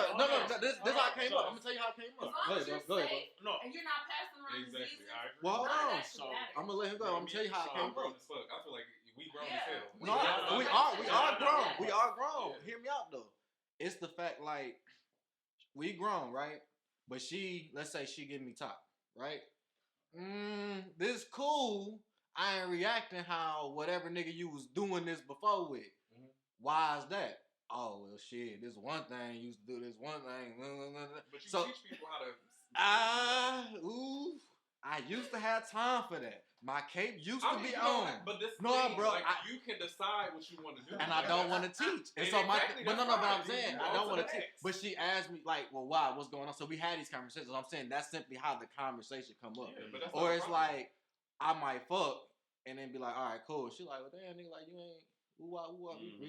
This how it came up. I'm gonna tell you how it came up. Go ahead. No, and you're not passing around diseases. Well, hold on. I'm gonna let him go. I'm gonna tell you how it came up. I feel like we grown as hell. No, we are grown. We are grown. Hear me out though. It's the fact like we grown, right? But let's say she give me top, right? This cool. I ain't reacting how whatever nigga you was doing this before with. Mm-hmm. Why is that? Oh well, shit. This one thing you used to do. This one thing. But you teach people how to. I used to have time for that. My cape used to be on. But this bro, like, you can decide what you want to do. And I don't want to teach. And so but I'm saying I don't want to teach. But she asked me like, well, why? What's going on? So we had these conversations. I'm saying that's simply how the conversation come up. Yeah, or it's like I might fuck and then be like, all right, cool. She like, well, damn, nigga, like you ain't. We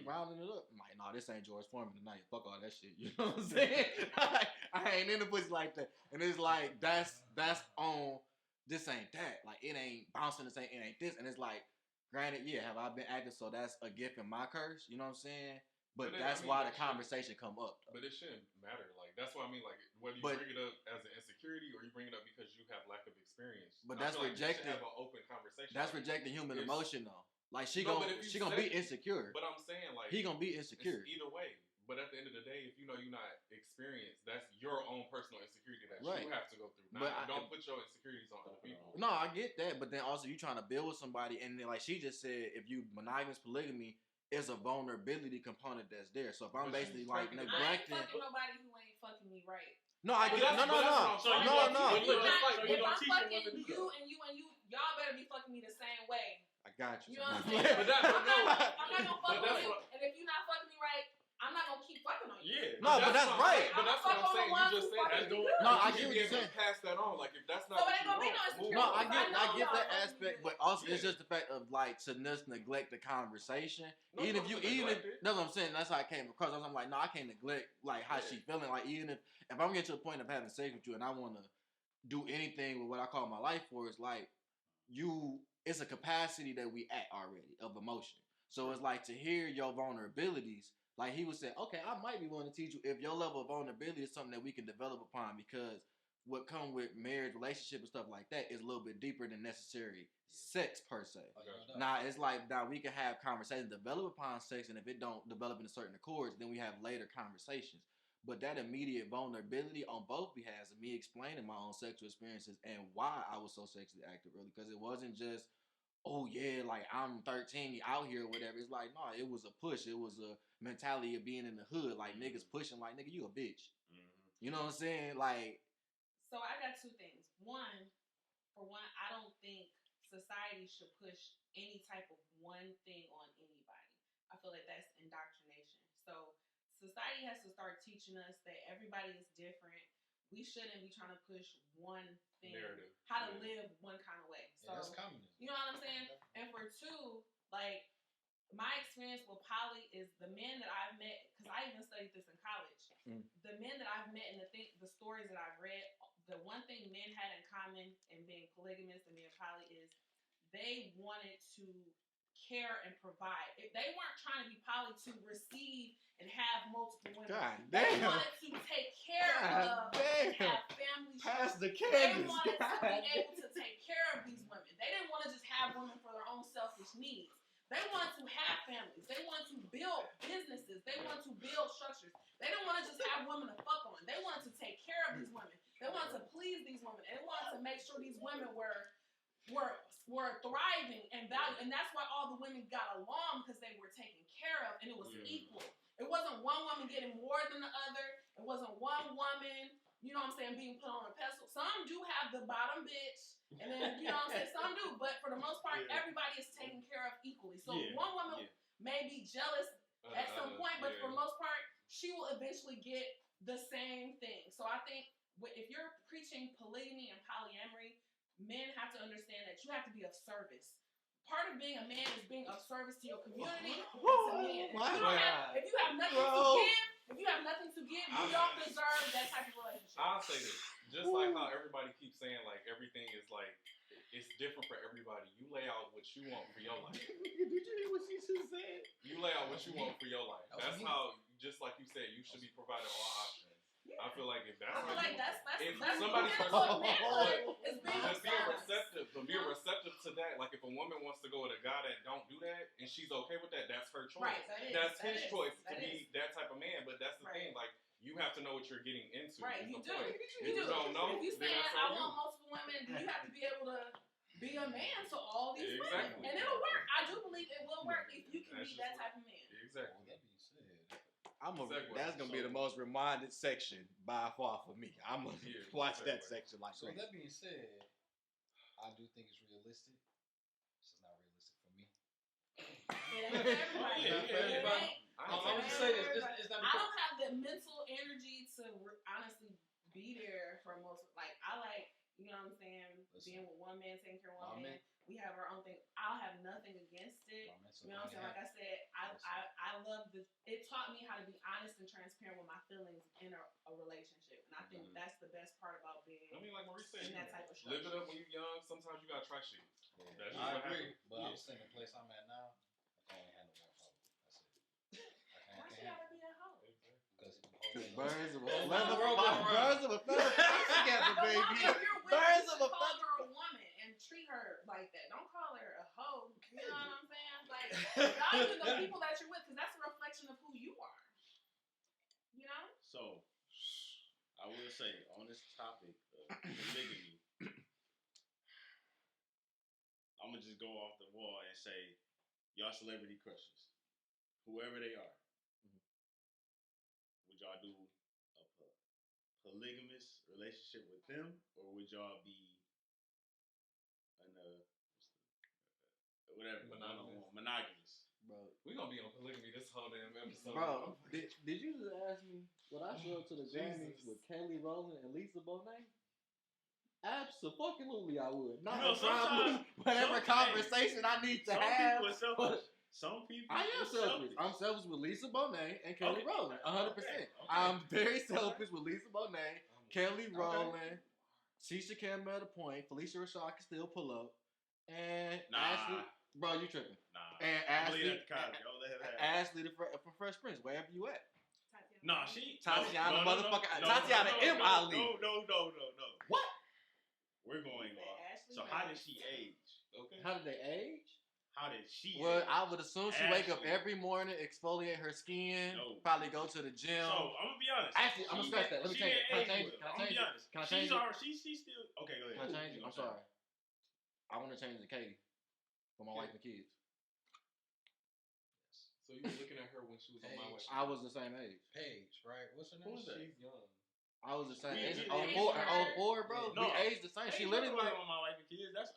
rounding it up. I'm like, nah, this ain't George Foreman tonight. Fuck all that shit. You know what I'm saying? I ain't in the pussy like that. And it's like that's on. This ain't that. Like, it ain't bouncing the same. It ain't this. And it's like, granted, yeah, have I been acting so that's a gift and my curse? You know what I'm saying? But that's why the conversation come up. Though. But it shouldn't matter. Like, that's what I mean. Like, whether you bring it up as an insecurity or you bring it up because you have lack of experience. But that's rejecting. Have an open conversation. That's rejecting human emotion, though. Like, she gonna be insecure. But I'm saying, like, he gonna be insecure. Either way. But at the end of the day, if you know you're not experienced, that's your own personal insecurity that you have to go through. Don't put your insecurities on other people. No, I get that. But then also you trying to build with somebody, and then like she just said, if you monogamous polygamy, is a vulnerability component that's there. So if I'm basically like neglecting, I ain't fucking nobody who ain't fucking me right. No, I get no. If I'm fucking you and you, y'all better be fucking me the same way. I got you. You know what I'm saying? I'm not gonna fuck with you, and if you're not fucking me right, I'm not gonna keep fucking on you. Yeah. No, but that's right. But that's what I'm saying. You just said that. No, I get what you're saying. Pass that on. Like if that's not. So it ain't gonna be no insecurity. No, I get that aspect, but also it's just the fact of like to just neglect the conversation. Even if that's what I'm saying. That's how I came across. I'm like, no, I can't neglect like how she feeling. Like even if I'm getting to the point of having sex with you and I want to do anything with what I call my life for, it's like it's a capacity that we at already of emotion. So it's like to hear your vulnerabilities. Like he would say, okay, I might be willing to teach you if your level of vulnerability is something that we can develop upon because what come with marriage, relationship, and stuff like that is a little bit deeper than necessary sex per se. Now it's like now we can have conversations develop upon sex, and if it don't develop into certain accords, then we have later conversations. But that immediate vulnerability on both behalves of me explaining my own sexual experiences and why I was so sexually active early, because it wasn't just, oh yeah, like I'm 13 out here or whatever. It's like, no, it was a push. It was a mentality of being in the hood, like niggas pushing, like nigga, you a bitch. You know what I'm saying? Like. So I got two things. For one, I don't think society should push any type of one thing on anybody. I feel like that's indoctrination. So society has to start teaching us that everybody is different. We shouldn't be trying to push one thing, narrative, how to live one kind of way. So that's communism. You know what I'm saying? And for two, like my experience with poly is the men that I've met, because I even studied this in college. The men that I've met and the stories that I've read, the one thing men had in common in being polygamous and being poly is they wanted to care and provide. If they weren't trying to be poly to receive and have multiple women. God they damn. wanted to take care of and have family Pass the They canvas. wanted to be able to take care of these women. They didn't want to just have women for their own selfish needs. They wanted to have families. They wanted to build businesses. They wanted to build structures. They didn't want to just have women to fuck on. They wanted to take care of these women. They wanted to please these women. And they wanted to make sure these women were thriving and valued. And that's why all the women got along, because they were taken care of and it was equal. It wasn't one woman getting more than the other. It wasn't one woman, you know what I'm saying, being put on a pedestal. Some do have the bottom bitch. And then, you know what I'm saying, some do. But for the most part, everybody is taken care of equally. So one woman may be jealous at some point, but for the most part, she will eventually get the same thing. So I think if you're preaching polygamy and polyamory, men have to understand that you have to be of service. Part of being a man is being of service to your community and to men. If you have nothing to give, you don't deserve that type of relationship. I'll say this. Just like how everybody keeps saying, like, everything is like, it's different for everybody. You lay out what you want for your life. Did you hear what she just said? You lay out what you want for your life. That's how, just like you said, you should be provided all options. Yeah. I feel like if that's if somebody's being receptive to that, like if a woman wants to go with a guy that don't do that and she's okay with that, that's her choice. Right, that's his choice to be that type of man. But that's the thing, like you have to know what you're getting into. Right, you do. If you don't know, if you saying I want multiple women, then you have to be able to be a man to all these women, and it'll work. I do believe it will work if you can be that type of man. Exactly. That being said, that's gonna be the most reminded section by far for me. I'm gonna watch that section like so. Crazy. That being said, I do think it's realistic. It's just not realistic for me. I'm just saying it's not. I don't have the mental energy to honestly be there for most. Like I like, you know what I'm saying, being with one man, taking care of one man. We have our own thing. I'll have nothing against it. You know what I'm saying? Like I said, I love this. It taught me how to be honest and transparent with my feelings in a relationship. And I think that's the best part about being like Reece said, in that type of structure. Live it up when you're young. Sometimes you got to try shit. Yeah. I agree. But I'm saying the place I'm at now, I can't handle one hoe. That's it. Why should I be a hoe? Because birds of a feather together, baby. Birds of a feather. A woman and treat her like that. Don't call her a hoe. You know what I'm saying? Like, value the people that you're with, because that's a reflection of who you are. You know? So, I will say, on this topic of polygamy, I'm going to just go off the wall and say, y'all celebrity crushes, whoever they are, would y'all do a polygamous relationship with them, or would y'all be monogamous? Bro, we gonna be on polygamy this whole damn episode. Bro, did you just ask me would I show up to the Grammys with Kelly Rowland and Lisa Bonet? Absolutely, I would. Not whatever conversation I need to have. Some people I am selfish. I'm selfish with Lisa Bonet and Kelly Rowland, 100%. I'm very selfish with Lisa Bonet, Kelly Rowland, Tisha Campbell at a point, Felicia Rashad can still pull up, and Ashley. Bro, you tripping? Nah. And Ashley from Fresh Prince, wherever you at. Nah, she Tatiana, motherfucker. Tatiana M. Ali. No. we're going Said off. Ashley So how did Banks. she age? Okay. How did they age? How did she Well, age? I would assume she wake up Ashley. every morning, exfoliate her skin, No. probably go to the gym. So I'm gonna be honest. Actually, I'm gonna scratch that. Let me She change it. didn't Can I age change it? well. Can I I'm gonna change be it? honest. Can I change She's it? already, she's still okay. Go ahead. Can I change You it? gonna I'm sorry. I want to change it to Katie for my wife and kids. So you were looking at her when she was on my way. I was the same age. Paige, right? What's her name? Who is that? She's young. I was the same We- age. we- Oh, we- four, we- oh, four, bro. No. We aged the same. She literally like like on my wife and kids. That's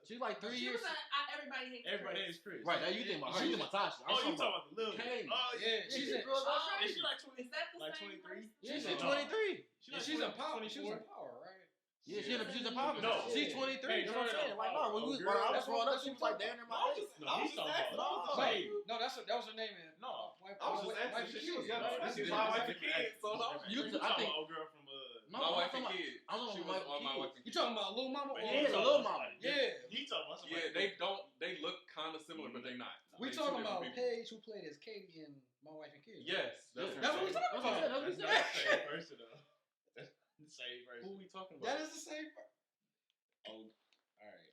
she's like 3 She years. was everybody hates everybody Chris. is Chris. Right now, you think about her. You think about Tasha. Oh, you talking about the little Katie. Oh Yeah, she's in. Oh, Is she like 20? Is that the Like same 23? person? Yeah, she's No. 23. Yeah, she's in power. She was in power, right? Yeah, she's a power. No. She's 23. Hey, That's what I'm turn it saying. up. Like, no, when, Oh, when girl, I was that's growing what- up, she was like damn near my age. No, he's talking about No. Katie. No, that was her name. No. Wife, I was just wife asking. and She was kids. young. No, This that's is different. my wife That's and kids. So You I talking think- about old girl from No, my I'm wife talking and about- kids. I'm talking She about was my on my kids. wife and You kids. talking about Lil Mama? But Or he Yeah, talking Lil about Mama. somebody Yeah. different. He talking about somebody Yeah, they look kind of similar, but they not. we They talking two about different people. Paige, who played as Katie in My Wife and Kids. Yes, That's I'm what we saying. talking about. That's what That's we not the same person though. That's the same person. Who we talking about? That is the same. Oh, all right.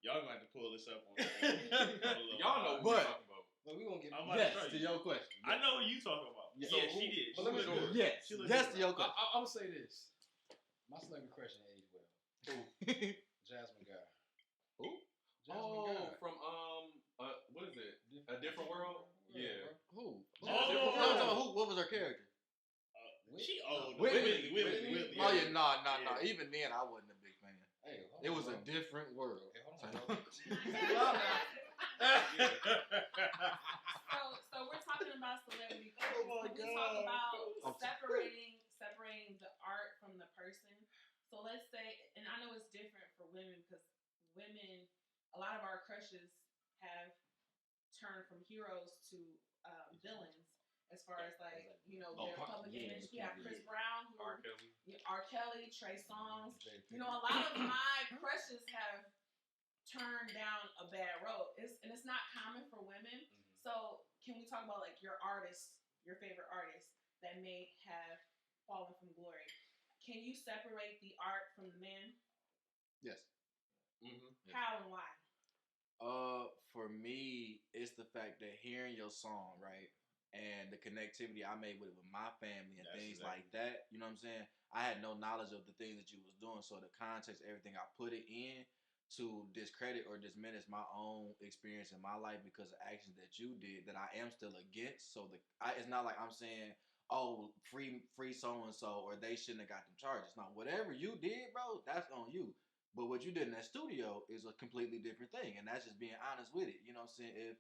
Y'all gonna have to pull this up on. Y'all know who we But- talking about. But we gonna get. I'm about Yes, to to show you. your question. I know who you talking about. Yeah. Yeah, So she who- did. but let me- She looked good. Yes, She looked yes good. to your question. I'm gonna say this. My celebrity crush didn't age well. Jasmine Guy. Who? Jasmine Oh, Guy. from what is it? A Different World? Yeah. Who? Oh. No, who? What was her character? She old. Whitney. Whitney. Oh yeah, no. Yeah. Even then, I wasn't a big fan. Hey, hold It on, was a bro. different world. Hey, hold on, bro. So we're talking about celebrity crushes. Oh my When we God. talk about I'm- separating the art from the person. So let's say, and I know it's different for women because women, a lot of our crushes have turned from heroes to villains. As far as like, you know, their public image. We have Chris Brown, R. Kelly. R. Kelly, Trey Songz. You know, a lot of my crushes have turned down a bad road. It's not common for women. So can we talk about like your artists, your favorite artists that may have fallen from glory? Can you separate the art from the man? Yes. Mm-hmm. How and why? For me, it's the fact that hearing your song, right, and the connectivity I made with my family and That's things exactly. like that. You know what I'm saying? I had no knowledge of the things that you was doing, so the context, everything I put it in to discredit or diminish my own experience in my life because of actions that you did that I am still against. So it's not like I'm saying, oh, free so and so, or they shouldn't have got them charges. Now, whatever you did, bro, that's on you. But what you did in that studio is a completely different thing, and that's just being honest with it. You know what I'm saying?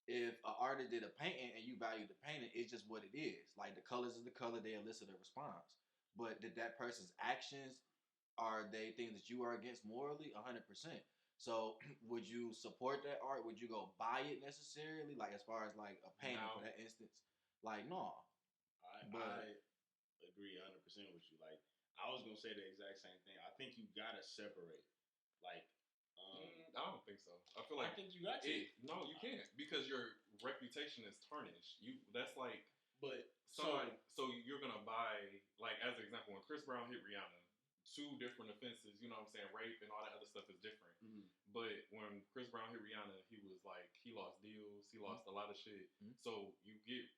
If an artist did a painting and you value the painting, it's just what it is. Like the colors is the color, they elicit a response. But did that person's actions, are they things that you are against morally? 100%. So would you support that art? Would you go buy it necessarily? Like as far as like a painting No. for that instance? Like no. I But- agree 100% with you. Like I was gonna say the exact same thing. I think you gotta separate. Like, I don't think so. I feel I like think you got to. no, you can't because your reputation is tarnished. That's like But somebody. So you're gonna buy like as an example when Chris Brown hit Rihanna, 2 different offenses. You know what I'm saying? Rape and all that other stuff is different. Mhm. But when Chris Brown hit Rihanna, he was like he lost deals, he lost a lot of shit. So you get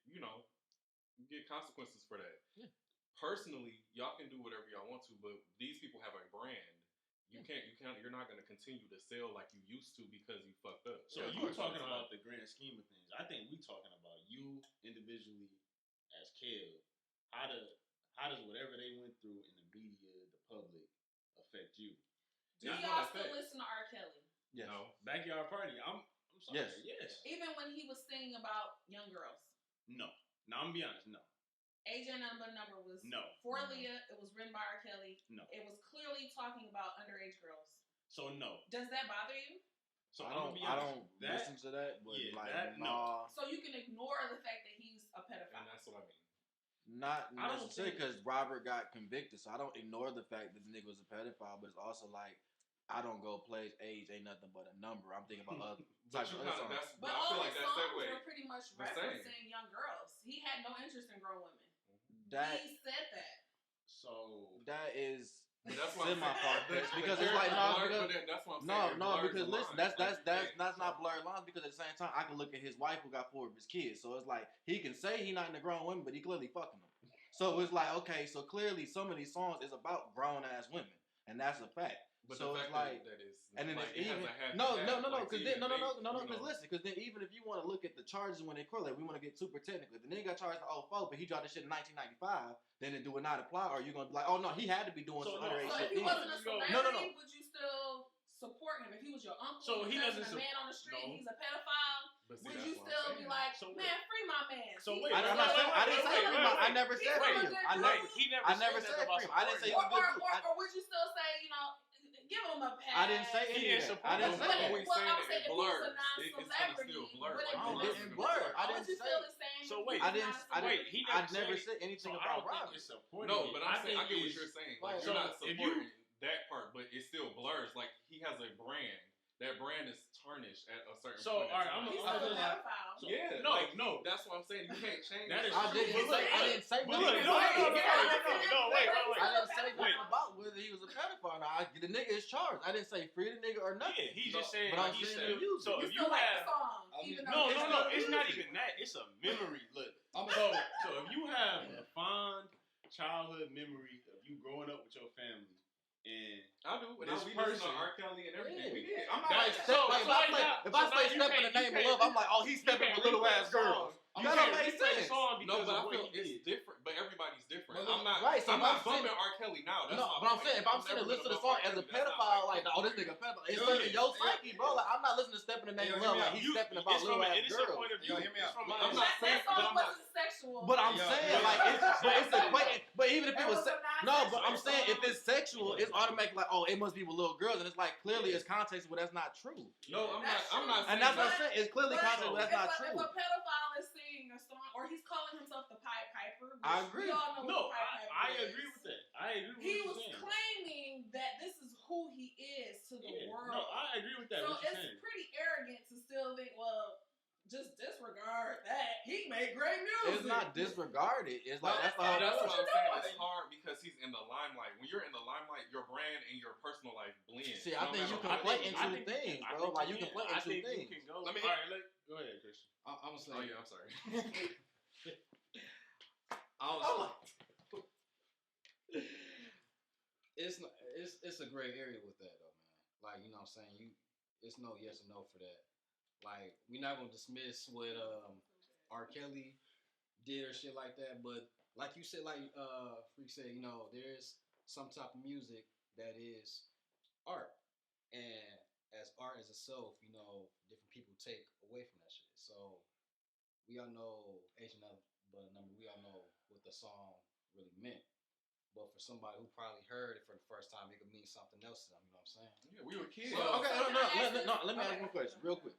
consequences for that. Yeah. Personally, y'all can do whatever y'all want to, but these people have a brand. You're not going to continue to sell like you used to because you fucked up. So Yeah, you of course, all talking the time. about the grand scheme of things. I think we talking about you individually as Kev. How does whatever they went through in the media, the public, affect you? Do That's y'all what I still said. listen to R. Kelly? Yes. No. Backyard party. I'm sorry. Yes. Yes. Even when he was singing about young girls. No. Now I'm gonna be honest. No. AJ Number was No. for No. Leah. It was written by R. Kelly. No. It was clearly talking about underage girls. So no. Does that bother you? So I I'm don't gonna be honest. listen to that, but Yeah, like that, no. nah, So you can ignore the fact that he's a pedophile. And that's what I mean. not I don't necessarily think- because Robert got convicted, so I don't ignore the fact that the nigga was a pedophile, but it's also like I don't go play age ain't nothing but a number. I'm thinking about other But types you of kind other of songs. that's. But I all feel his like that songs segue. were pretty much the same. referencing young girls. He had no interest in grown women. That He said that. So that is But that's why I'm semi saying. far-fetched because But it's like blurred, because but that's what I'm no, saying. no, It blurs because the listen, line. that's not blurred lines because at the same time I can look at his wife who got 4 of his kids, so it's like he can say he not into grown women, but he clearly fucking them. So it's like okay, so clearly some of these songs is about grown ass women, and that's a fact. But so the it's fact like that is, and then like, it's even no, because then because listen, because then even if you want to look at the charges when they correlate, we want to get super technical. If the nigga got charged for 04, but he dropped the shit in 1995, then it do it not apply, or you gonna be like, oh no, he had to be doing some underage So shit. if he wasn't a celebrity, No. would you still support him? If he was your uncle, So he doesn't a man on the street, no. he's a pedophile. But see, Would that's you what still I'm be saying. like, So man, free my man? So wait, I didn't say free him. I never said free him. I never said free him. I didn't say he was a good dude. Or would you still say, you know, give him a pass? I didn't say any of that. I didn't say that. We saying that it blurs. It's gonna still blur. It blurred. I didn't say. So wait, I never said anything about robbery. No, but I get what you're saying. Like you're not so if supporting that part, but it still blurs. Like he has a brand. That brand is tarnished at a certain point. So all right, He's still a pedophile. Yeah, no. That's what I'm saying. You can't change. That is I didn't say But nothing. look, no, wait. I didn't say nothing about whether he was a pedophile or not. The nigga is charged. I didn't say free the nigga or nothing. Yeah, he just said. But I'm he saying said. music. So You if you still like have the song, even no, though it's not even that. It's a memory. Look, so if you have a fond childhood memory of you growing up with your family. And I do. And this we person, listen to R. Kelly and everything. We did. I'm That- not if I say step in the name of love, I'm like, oh, he's stepping for little ass girls. You That can't don't make replay the sense. song No, because but I of what feel he it's did. different. But everybody's different. But I'm not. right, so I'm if not I'm saying- bumping R. Kelly now. That's No, not but I'm my saying, if point. I'm sitting never listen to the gonna song bump as a R. Kelly, that's not pedophile, my like, point. oh, this nigga pedophile. It's something your psyche, bro. Like, I'm not listening to Stepping in the Name of Love. Like, he's stepping about It's little from ass an innocent girls. point of view. Yo, hear me out. It's from I'm an not that saying, song but I'm not. wasn't sexual. But I'm Yeah, saying, yeah. like, it's equating. But even if it was, not no, but I'm sexual. saying if it's sexual, it's automatic. Like, oh, it must be with little girls, and it's like clearly it's context, but that's not true. No, I'm That's not. I'm not. true. And that's what I'm But- saying. It's clearly but context, but that's not true. If a pedophile is singing a song, or he's calling himself the Pied Piper, which I agree. we all know No, what the Pied Piper I is. agree with that. I agree with He what was you're saying. claiming that this is who he is to the Yeah, world. no, I agree with that. So What you're it's saying. pretty arrogant to still think, well, just disregard that. He made great music. It's not disregarded. It's like that's the No, whole. That's what what you I'm saying. doing? It's hard because he's in the limelight. When you're in the limelight, your brand and your personal life blend. See, I think you matter can what. play into things, bro. Like you can play I into think things. you can go. Let me- all right, go ahead, Christian. I'm gonna say. Oh yeah, I'm sorry. It's a gray area with that though, man. Like, you know what I'm saying? It's no yes or no for that. Like, we're not gonna dismiss what R. Kelly did or shit like that, but like you said, like Freq said, you know, there's some type of music that is art. And as art as itself, you know, different people take away from that shit. So we all know Asian but number we all know what the song really meant. But for somebody who probably heard it for the first time, it could mean something else to them. You know what I'm saying? Yeah, we were kids. So- Okay, let me ask one question real quick.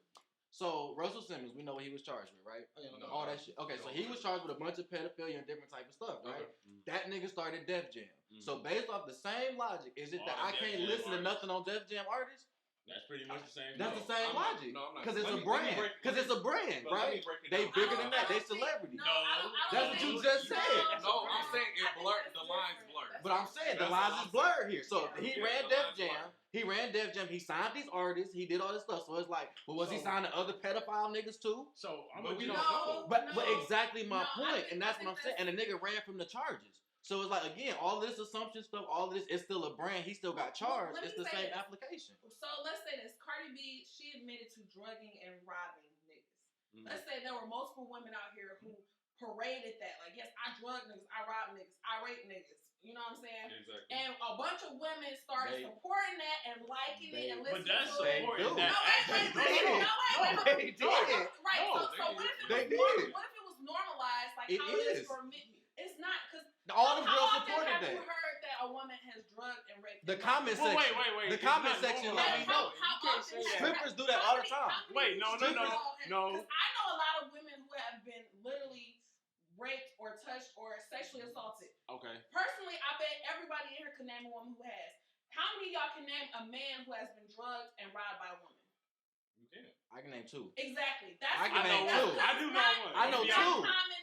So Russell Simmons, we know what he was charged with, right? Oh, yeah, no, All that shit. Okay, so he was charged with a bunch of pedophilia and different type of stuff, right? That nigga started Def Jam. So based off the same logic, is it that All I the can't Def Jam listen to artists. nothing on Def Jam artists? That's pretty much the same. That's the same I'm not- logic. no, I'm not. Because it's Let a me brand. break- Because it's a brand, But let me right? break it They down. bigger than that. They celebrity. No, I don't That's what think- you just said. No, I'm saying it I think blurred. that's The lines different. blurred. That's But I'm saying the That's lines what is I'm blurred here. So Yeah. he Yeah, ran the Def lines Jam. blurred. He ran Def Jam. He signed these artists. He did all this stuff. So it's like, well, was he So- signing other pedophile niggas too? So I'm But gonna we do don't know. But exactly my No, I point, think- and I that's think what I'm saying. that's- And the nigga ran from the charges. So it's like again, all this assumption stuff, all of this is still a brand. He still got charged. Let me It's the say same this. application. So let's say this. Cardi B, she admitted to drugging and robbing niggas. Mhm. Let's say there were multiple women out here who paraded that. Like, yes, I drug niggas, I rob niggas, I rape niggas. You know what I'm saying? Exactly. And a bunch of women started They- supporting that and liking it and listening But that's to it. supporting do. that. No, wait, They did. wait. They did. Right. No, So what if it they was did. what if it was normalized like It how it is is. for me? It's not because All the how girls often supported have you that. heard that a woman has drugged and raped? The and comment robbed? section. Wait. The It's comment not section normalized. let me How know. You can't often say has- that. Strippers do that how all the many- time. how many Wait, no. strippers- No. Because I know a lot of women who have been literally raped or touched or sexually assaulted. Okay. Personally, I bet everybody in here can name a woman who has. How many of y'all can name a man who has been drugged and robbed by a woman? You can. I can name two. Exactly. That's I can what- name that's two. because I do it's know not- one. I know it's two. not common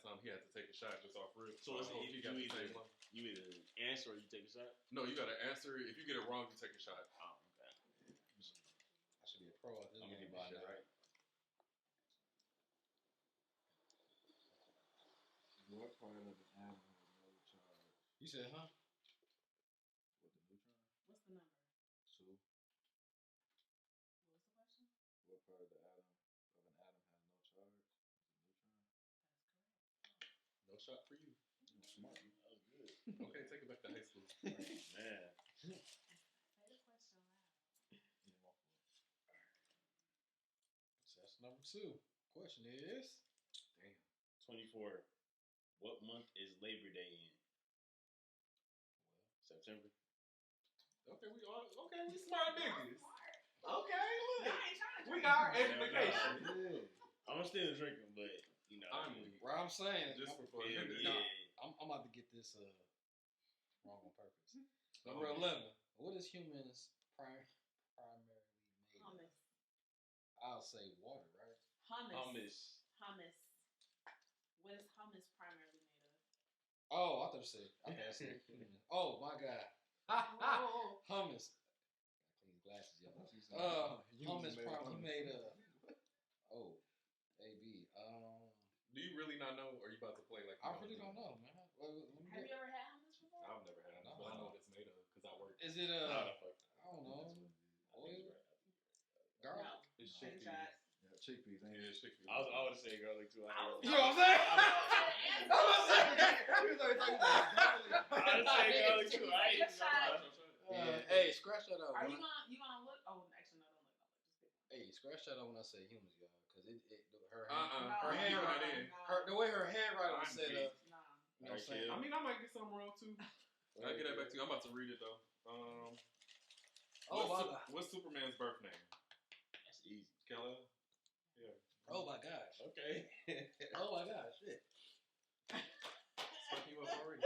last time he had to take a shot just off rip. So I it's hope he got the same one. you either answer or you take a shot. No, you gotta answer. If you get it wrong, you take a shot. Oh, okay. I should be a pro at this I'm gonna game get by this shit now. right. What part of an animal You said, huh? With the neutron? What's the number? 2. What was the question? What part of an atom has no charge? The neutron. No shot for you. Smart. That was good. Okay, take it back to high school. Man. Say the question loud. So that's number 2. Question is, Damn. 24. What month is Labor Day in? September. Okay, we smart niggas. Smart. Okay, I look. ain't trying to We got our Yeah, education. Yeah. I'm still drinking, but you know. I'm weak. where I'm saying, Just I'm, for fun. Yeah. I'm about to get this wrong on purpose. Number 11. What is humans primarily made of? Hummus. I'll say water, right? Hummus. What is hummus primarily made of? Oh, I thought I said human. Oh my God. Whoa. Hummus. Clean glasses, y'all. Hummus primarily made of. Oh, AB. Do you really not know, or are you about to play like? I really don't know, man. Well, let me Have get- you ever had hummus before? I've never had it, but I know what it's made of because I work. Is it I I don't know. Oil? No. Garlic? It's Take a chickpeas. shot. Yeah, chickpeas. Ain't Yeah, it? it's chickpeas. would have said garlic too. I was- You know what I'm saying? I would say garlic too. I ain't Hey, scratch that out. Are when you I- gonna look? Oh, actually, no, don't look. Just pick one. Hey, scratch that out when I say humans, y'all, because her Uh-uh. her No, hand no, right, no. the way her handwriting was I'm set weak. up. Nah. You know what I'm saying? I mean, I might get something wrong too. I'll get that back to you. I'm about to read it though. What's Superman's birth name? That's easy. Kella? Yeah. Oh my gosh. Okay. Oh my gosh. Shit. Fuck you up already.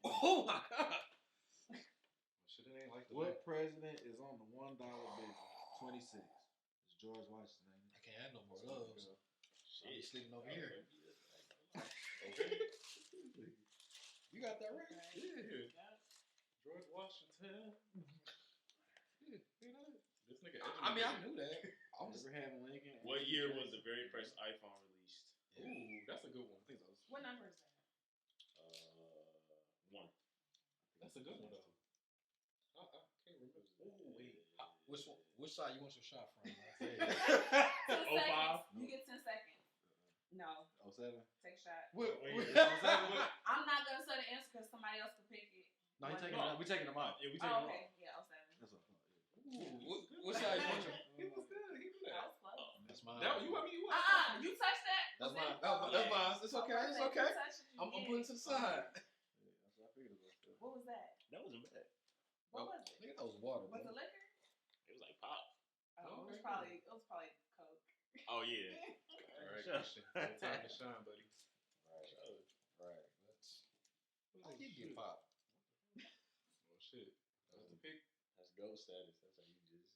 Oh my god. Shit, it ain't like the What president is on the $1 bill? 26. It's George Washington. Ain't I can't have no more of those. I'll be sleeping over here. Okay. You got that right? Yeah. Yeah. George Washington. Yeah. You know, this nigga. I mean, I knew that. it? Abraham Lincoln. What year was the very first iPhone released? Ooh, that's a good one. What number is that? 1. That's a good one though. I can't remember. Ooh, wait. Which side you want your shot from? 10 Oh, seconds. 05? You get 10 seconds. No. 07. Take a shot. What year? I'm not gonna say the answer because somebody else could pick it. No, What- we taking them out. Yeah, we Oh, okay. Yeah, 07. That's what I thought. What side you want your? He was good. He knew That that. was close. That's mine. That you. I mean, you. You touched that? That's Was mine. it? That's mine. It's okay. It's okay. You touched it, you I'm get putting it. it to the side. Yeah, that's what I figured it was. What was that? That wasn't bad. What was it? Nigga, that was water, Was it bro. liquor? It was like pop. Oh, Okay, it was probably Coke. Oh, yeah. All right, Christian. No time to shine, buddy. Right. How you get popped? Oh shit. That's the pick. That's gold status. That's how you just.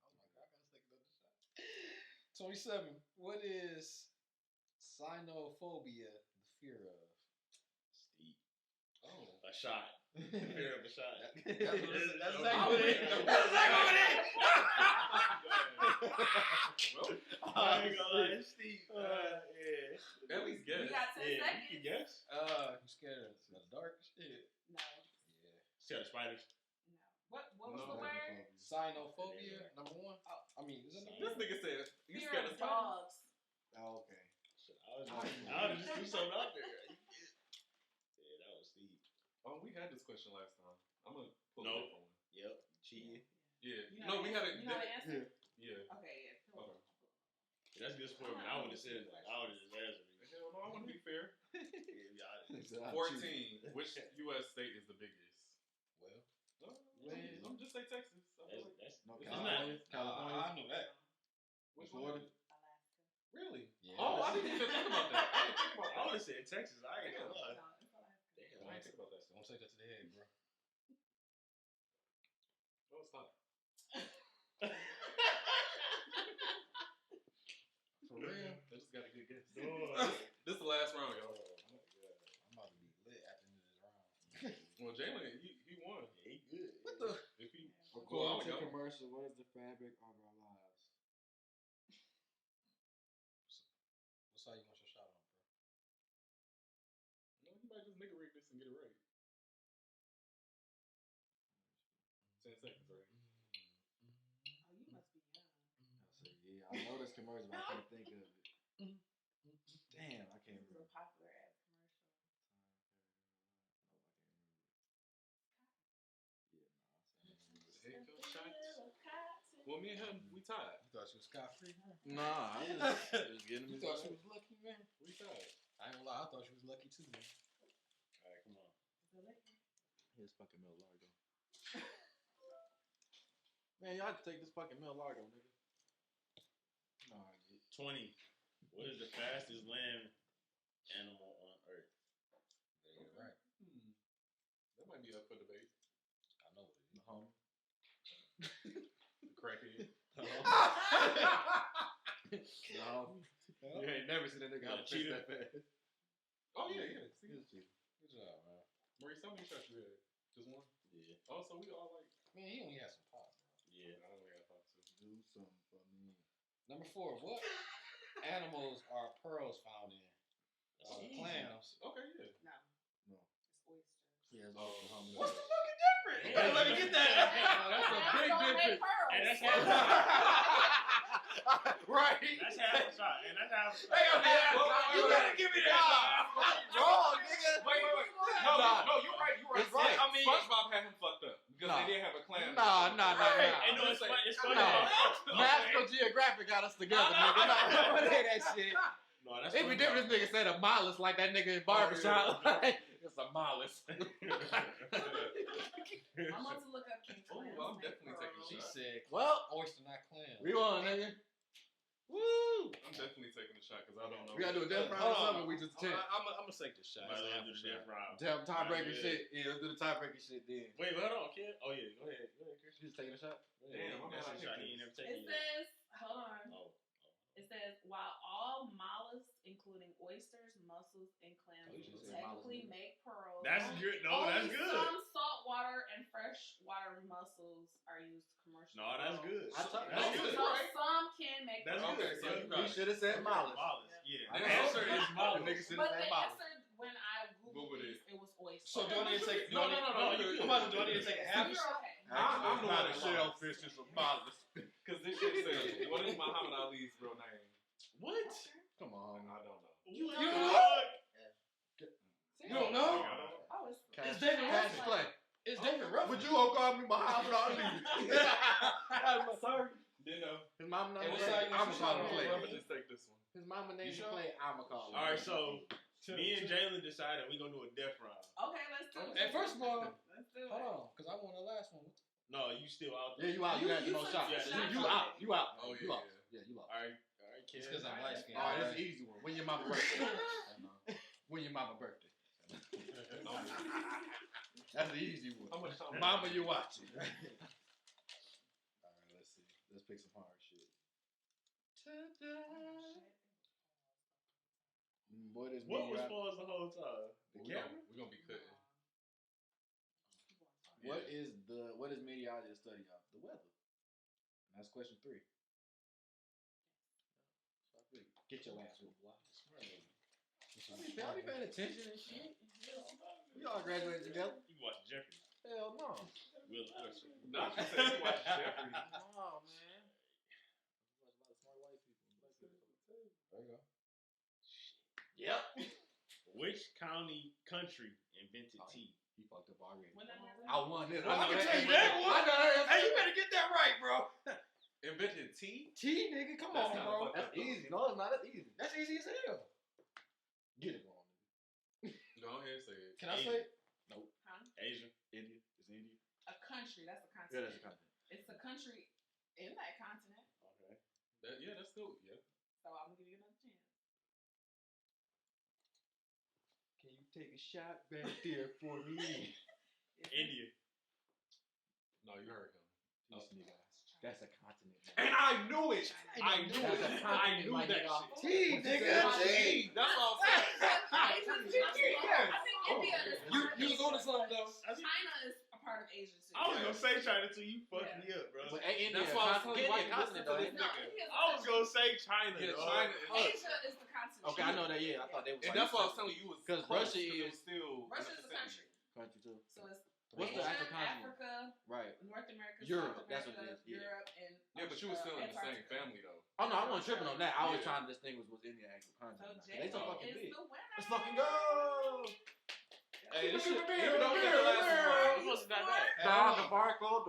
Oh my god, I gotta take another shot. 27. What is cynophobia the fear of? Steve. Oh. A shot. Fear of a shot. That's exactly what it is. That's Oh, exactly yeah. what it is. Well, I ain't gonna lie, Steve. Yeah. at least guess. You got 10 Yeah, seconds. you can guess. You scared of the dark shit? No. Yeah. Scared of spiders. No. What was No. the word? Cynophobia, number 1. Oh. I mean, is it This number 1? nigga said you Fear scared of of spiders. dogs. Oh, okay. Shit, I would just do something out there. Yeah, that was Steve. Oh, we had this question last time. I'm gonna pull No. a different one. Yep. Cheating. Yeah. You know No, the we had answer? it. You know the answer? Yeah. Okay, yeah. Okay. That's good sport, man. I would have said that. I would have just answered it. Hell no, I want to be fair. Yeah, 14. Which U.S. state is the biggest? Well, I'm just say Texas. I feel like. that's No, it's California. not. California. I know that. Which Florida. one? Alaska. Really? Yeah. Oh, I didn't even think about that. I didn't think about I that. would have said Texas. I ain't gonna lie. No, it's Alaska. Damn. I didn't think about that. Don't take that to the head, bro. Oh, stop. For real? I just got a good guess. Dog. This is the last round, y'all. I'm about to be lit at the end of this round. Well, Jalen, he won. Yeah, he good. What the? If he, According well, to commercial, what is the fabric of our lives? What side you want your shot on, bro? no, he might just nigga rig this and get it right. I know this commercial, but I can't think of it. Damn, I can't This is a remember. popular ad commercial. Take your shots. Well, me and him, we tied. You thought she was scot free? Nah, I was getting You him. thought she was lucky, man? We tied. I ain't gonna lie, I thought she was lucky too, man. All right, come on. Here's fucking Mil Largo. Man, y'all have to take this fucking Mil Largo, nigga. Nah, I get 20. What is the fastest land animal on Earth? They get it right. That might be up for debate. I know what it the is. homie. The crackhead. No, you ain't never seen a nigga have a fist that fast. Oh, yeah. See? He's cheating. Good job, man. Maurice, how many shots you had? Just one? Yeah. Oh, so we all like. Man, he only had some pop, bro. Yeah. I only got 5 too. Do something for me. Number 4, what animals are pearls found in? Easy. Clams. Okay, yeah. No. No. It's oysters. Yeah, it's Oh, the homie. What's the fucking difference? Yeah, let me get that. That's a big Don't make difference. pearls. And that's half a shot. Right. That's half a shot. And that's half a shot. You gotta give me that. Wrong, nigga. Wait. Nah. No, you're right. It's right. I mean, SpongeBob had him fucked up because Nah. they didn't have a clam. Nah. And no, it's funny. No. National Geographic got us together, nigga. Nah, don't say that shit. No, that's It be different. This nigga said a mollusk like that nigga in barbershop. Like, it's a mollusk. I'm about to look up king clams. Ooh, I'm make definitely taking pearls. She said Well, oyster, not clam. we won, nigga. Woo! I'm definitely taking a shot because I don't know. We gotta do a death round Hold or on. something. We just attempt. I'm gonna take this shot. Might It's as a well half do a the death shot. round. Damn tiebreaker Yeah. shit. Yeah, let's do the tiebreaker shit then. Wait, hold on, kid. Oh, yeah. Go ahead, Chris. You just taking a shot? Damn, I'm That's not a shot. taking He ain't never It taken it. says, hold on. Oh. It says, while all mollusks, including oysters, mussels, and clams, Oh, you should will say technically mollusks, make pearls. That's only- good. No, that's only good. Some saltwater and freshwater mussels are used commercially. No, that's good. I thought- That's No, good. it's So right. some can make That's pearls. Okay, so you got You should have said mollusk. Mollusk, yeah. I The know. answer is The mollusk. nigga should But have the said mollusk. answer, when I Googled Googled it, it was oyster. So do I need to take? No, no, you I'm about to do. I need to take a So half a you're shot. okay. I'm the one that shellfish. It's a mollusk. Because this shit says, what is Muhammad Ali's real name? What? Come on. I don't know. You You fuck? You don't know? I don't. Oh, it's It's David Cash Ruffin. Clay. It's David Ruffin. But you won't call me Muhammad Ali. I'm sorry. Didn't know. His mama Hey, named what's Clay. up, I'ma you call him know, Clay. I'm going to just take this one. His mama named sure? Clay. I'ma call him. All right, so me and Jalen decided we're going to do a death round. okay, let's do it. Hey, first of all, Let's do it. hold on, because I won the last one. No, you still out Yeah, there. you out. You got You no took shot. the shot. You out. You out. Oh, You yeah, lost. Yeah, you lost. All right, kid. It's because I'm light skinned. All right, that's an easy one. When your mama birthday? When your mama birthday? That's the easy one. How much time? Mama, you watching? All right, let's see. Let's pick some hard shit. Boy, this What was media- paused the whole time? The camera? We're going to be cutting. What is meteorology a study of? The weather. And that's question 3. Get your ass with I'll be paying attention and shit. We all graduated together. You can watch Jeopardy. Hell no. Real question. Not you said you watch Jeopardy. No, man. Watch a lot of smart white people. There you go. Yep. Which country invented tea? He fucked up already. When that was I won this. Well, I can know tell you that. that one. I know that. Hey, you better get that right, bro. Invented tea? T, nigga, come That's on, not bro. fucked That's up, though. easy. No, it's not. That's easy. That's easy as hell. Get it wrong. Go ahead and say it. Can I say it? Huh? Asian. India. It's India. A country. That's a Yeah, continent. that's a continent. It's a country in that continent. Okay. That's still, yeah. So I'm gonna give you another chance. Can you take a shot back there for me? India. No, you heard him. This nigga. That's a continent. And I knew it. I knew That's a it. I continent, knew my that nigga. shit. T, nigga. T. That's all I'm saying. I think India is part You was on to something, though. China is a part of Asia too. I was going to say China till you fucked Yeah. me up, bro. But India, That's why I was telling you, India, like, continent, listen to though. this No, nigga. India is a I was country. going to say China. Yeah, dog. China is- Asia is the continent. Okay, I know that. Yeah, I thought they was. And that's why I was telling you, was 'Cause close, Russia it is- was still Russia is a country. Country too. So it's What's the Asia, actual continent? Africa, Right. North America, Europe, South that's what America, it is, yeah. Europe, and Yeah, but you were still in the same Antarctica. family though. Oh no, I wasn't tripping on that. I was Yeah. trying to distinguish what's in the actual So content. Jay They so fucking is big. the winner. Let's fucking go. Hey, this shit, Beer, don't beer, get the beer, last beer. one. It wasn't that bad. Nah, DeMarco.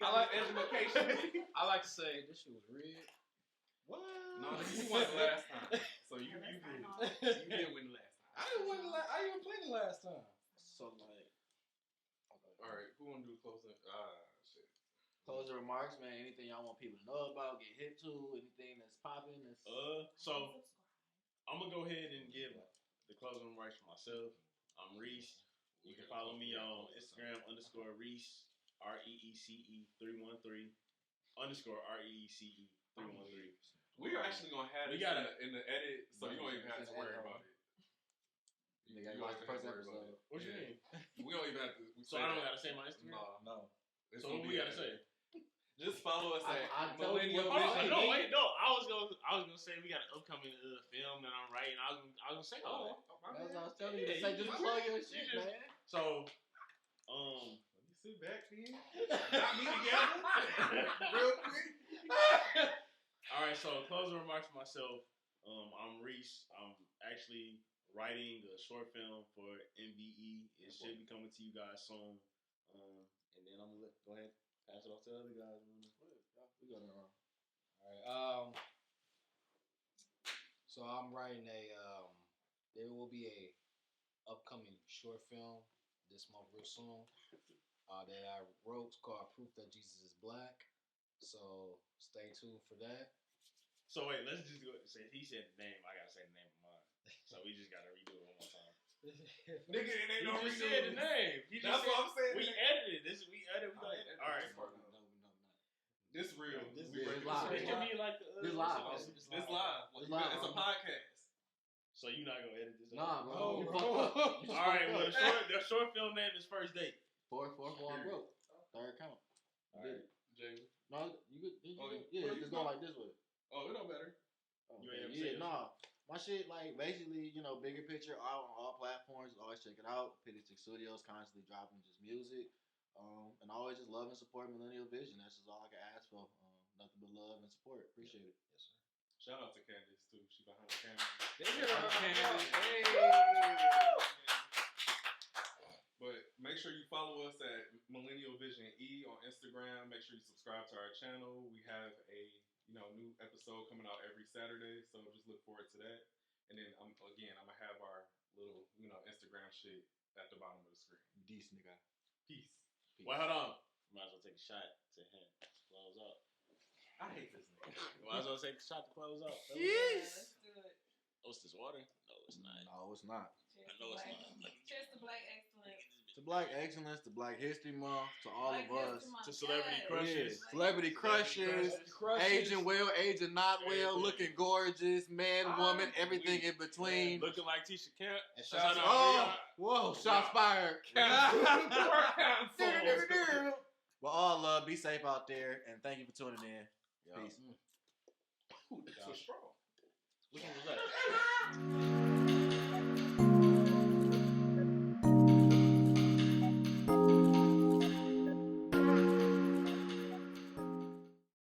I like education. I like to say this shit was rigged. What? No, you won the last time, so you did. You did win the last time. I didn't win. I didn't play the last time. So like, All right, who want to do closing? Shit. closing remarks, man. Anything y'all want people to know about, get hip to, anything that's popping. That's So I'm gonna go ahead and give the closing remarks for myself. I'm Reece. You can follow me on Instagram _Reece REECE313 _REECE313. We're actually gonna have We this gotta- in the edit, so you don't even have to worry about it. you gotta watch the first episode. What you mean? We don't even have to. So I don't gotta say my Instagram? No. It's So gonna what be we gotta edited. say? Just follow us at I told you Millennial what we Vision. said. Oh, no, wait, no. I was gonna say we got an upcoming film that I'm writing. I was gonna say all that. That's what I was telling you to Yeah, say. you Just just- plug your you shit, just- man. So, Let me sit back, then. Got me together. Real quick. all right. So, closing remarks for myself. I'm Reece. I'm actually writing a short film for MBE. It should be coming to you guys soon. And then I'm gonna go ahead and pass it off to the other guys. We got it wrong. All right. So I'm writing there will be a upcoming short film this month real soon that I wrote called Proof That Jesus Is Black. So stay tuned for that. So wait, let's just go. Say he said the name. I gotta say the name of mine. So we just gotta redo it one more time. Nigga, it ain't no He just redo. said the name. He just That's said, what I'm saying. We edited this. We edited. All right. This real. This We is break live. It this can live. be like This live. This live. It's live. It's a podcast. So you're not gonna edit this? Nah, out? bro. You bro. fucked up. You All right. fucked Well, up. the short film name is First Date. Fourth one broke. Third count. All right. Jay. No, you good? Oh, Yeah, you it's go. going like this way. Oh, it don't matter. Oh, You ain't ever yeah, say your nah. My shit, like, basically, bigger picture out on all platforms. Always check it out. Pity Stick Studios constantly dropping just music. And always just love and support Millennial Vision. That's just all I can ask for. Nothing but love and support. Appreciate it. Yes, sir. Shout out to Candace, too. She behind the camera. But make sure you follow us at Millennial Vision E on Instagram. Make sure you subscribe to our channel. We have a new episode coming out every Saturday, so just look forward to that. And then I'm gonna have our little Instagram shit at the bottom of the screen. Decent nigga. Peace. Well, hold on. Might as well take a shot to him. Close up. I hate this nigga. Might as well take a shot to close up. Let's do it. Oh, it's this water? No, it's not. No, it's not. Cheers I know to it's black- not. Cheers to black excellence. To Black Excellence, to Black History Month, to all Black of us. History Month. To Celebrity Yes. Crushes. Yeah. Celebrity crushes. Aging well, aging not well, looking gorgeous, man, woman, everything in between. Looking like Tisha Camp. And Shout shout out Oh, whoa, shots fired. Cancel. Well, all love, be safe out there, and thank you for tuning in. Peace. Ooh, that's so strong. Which one was that?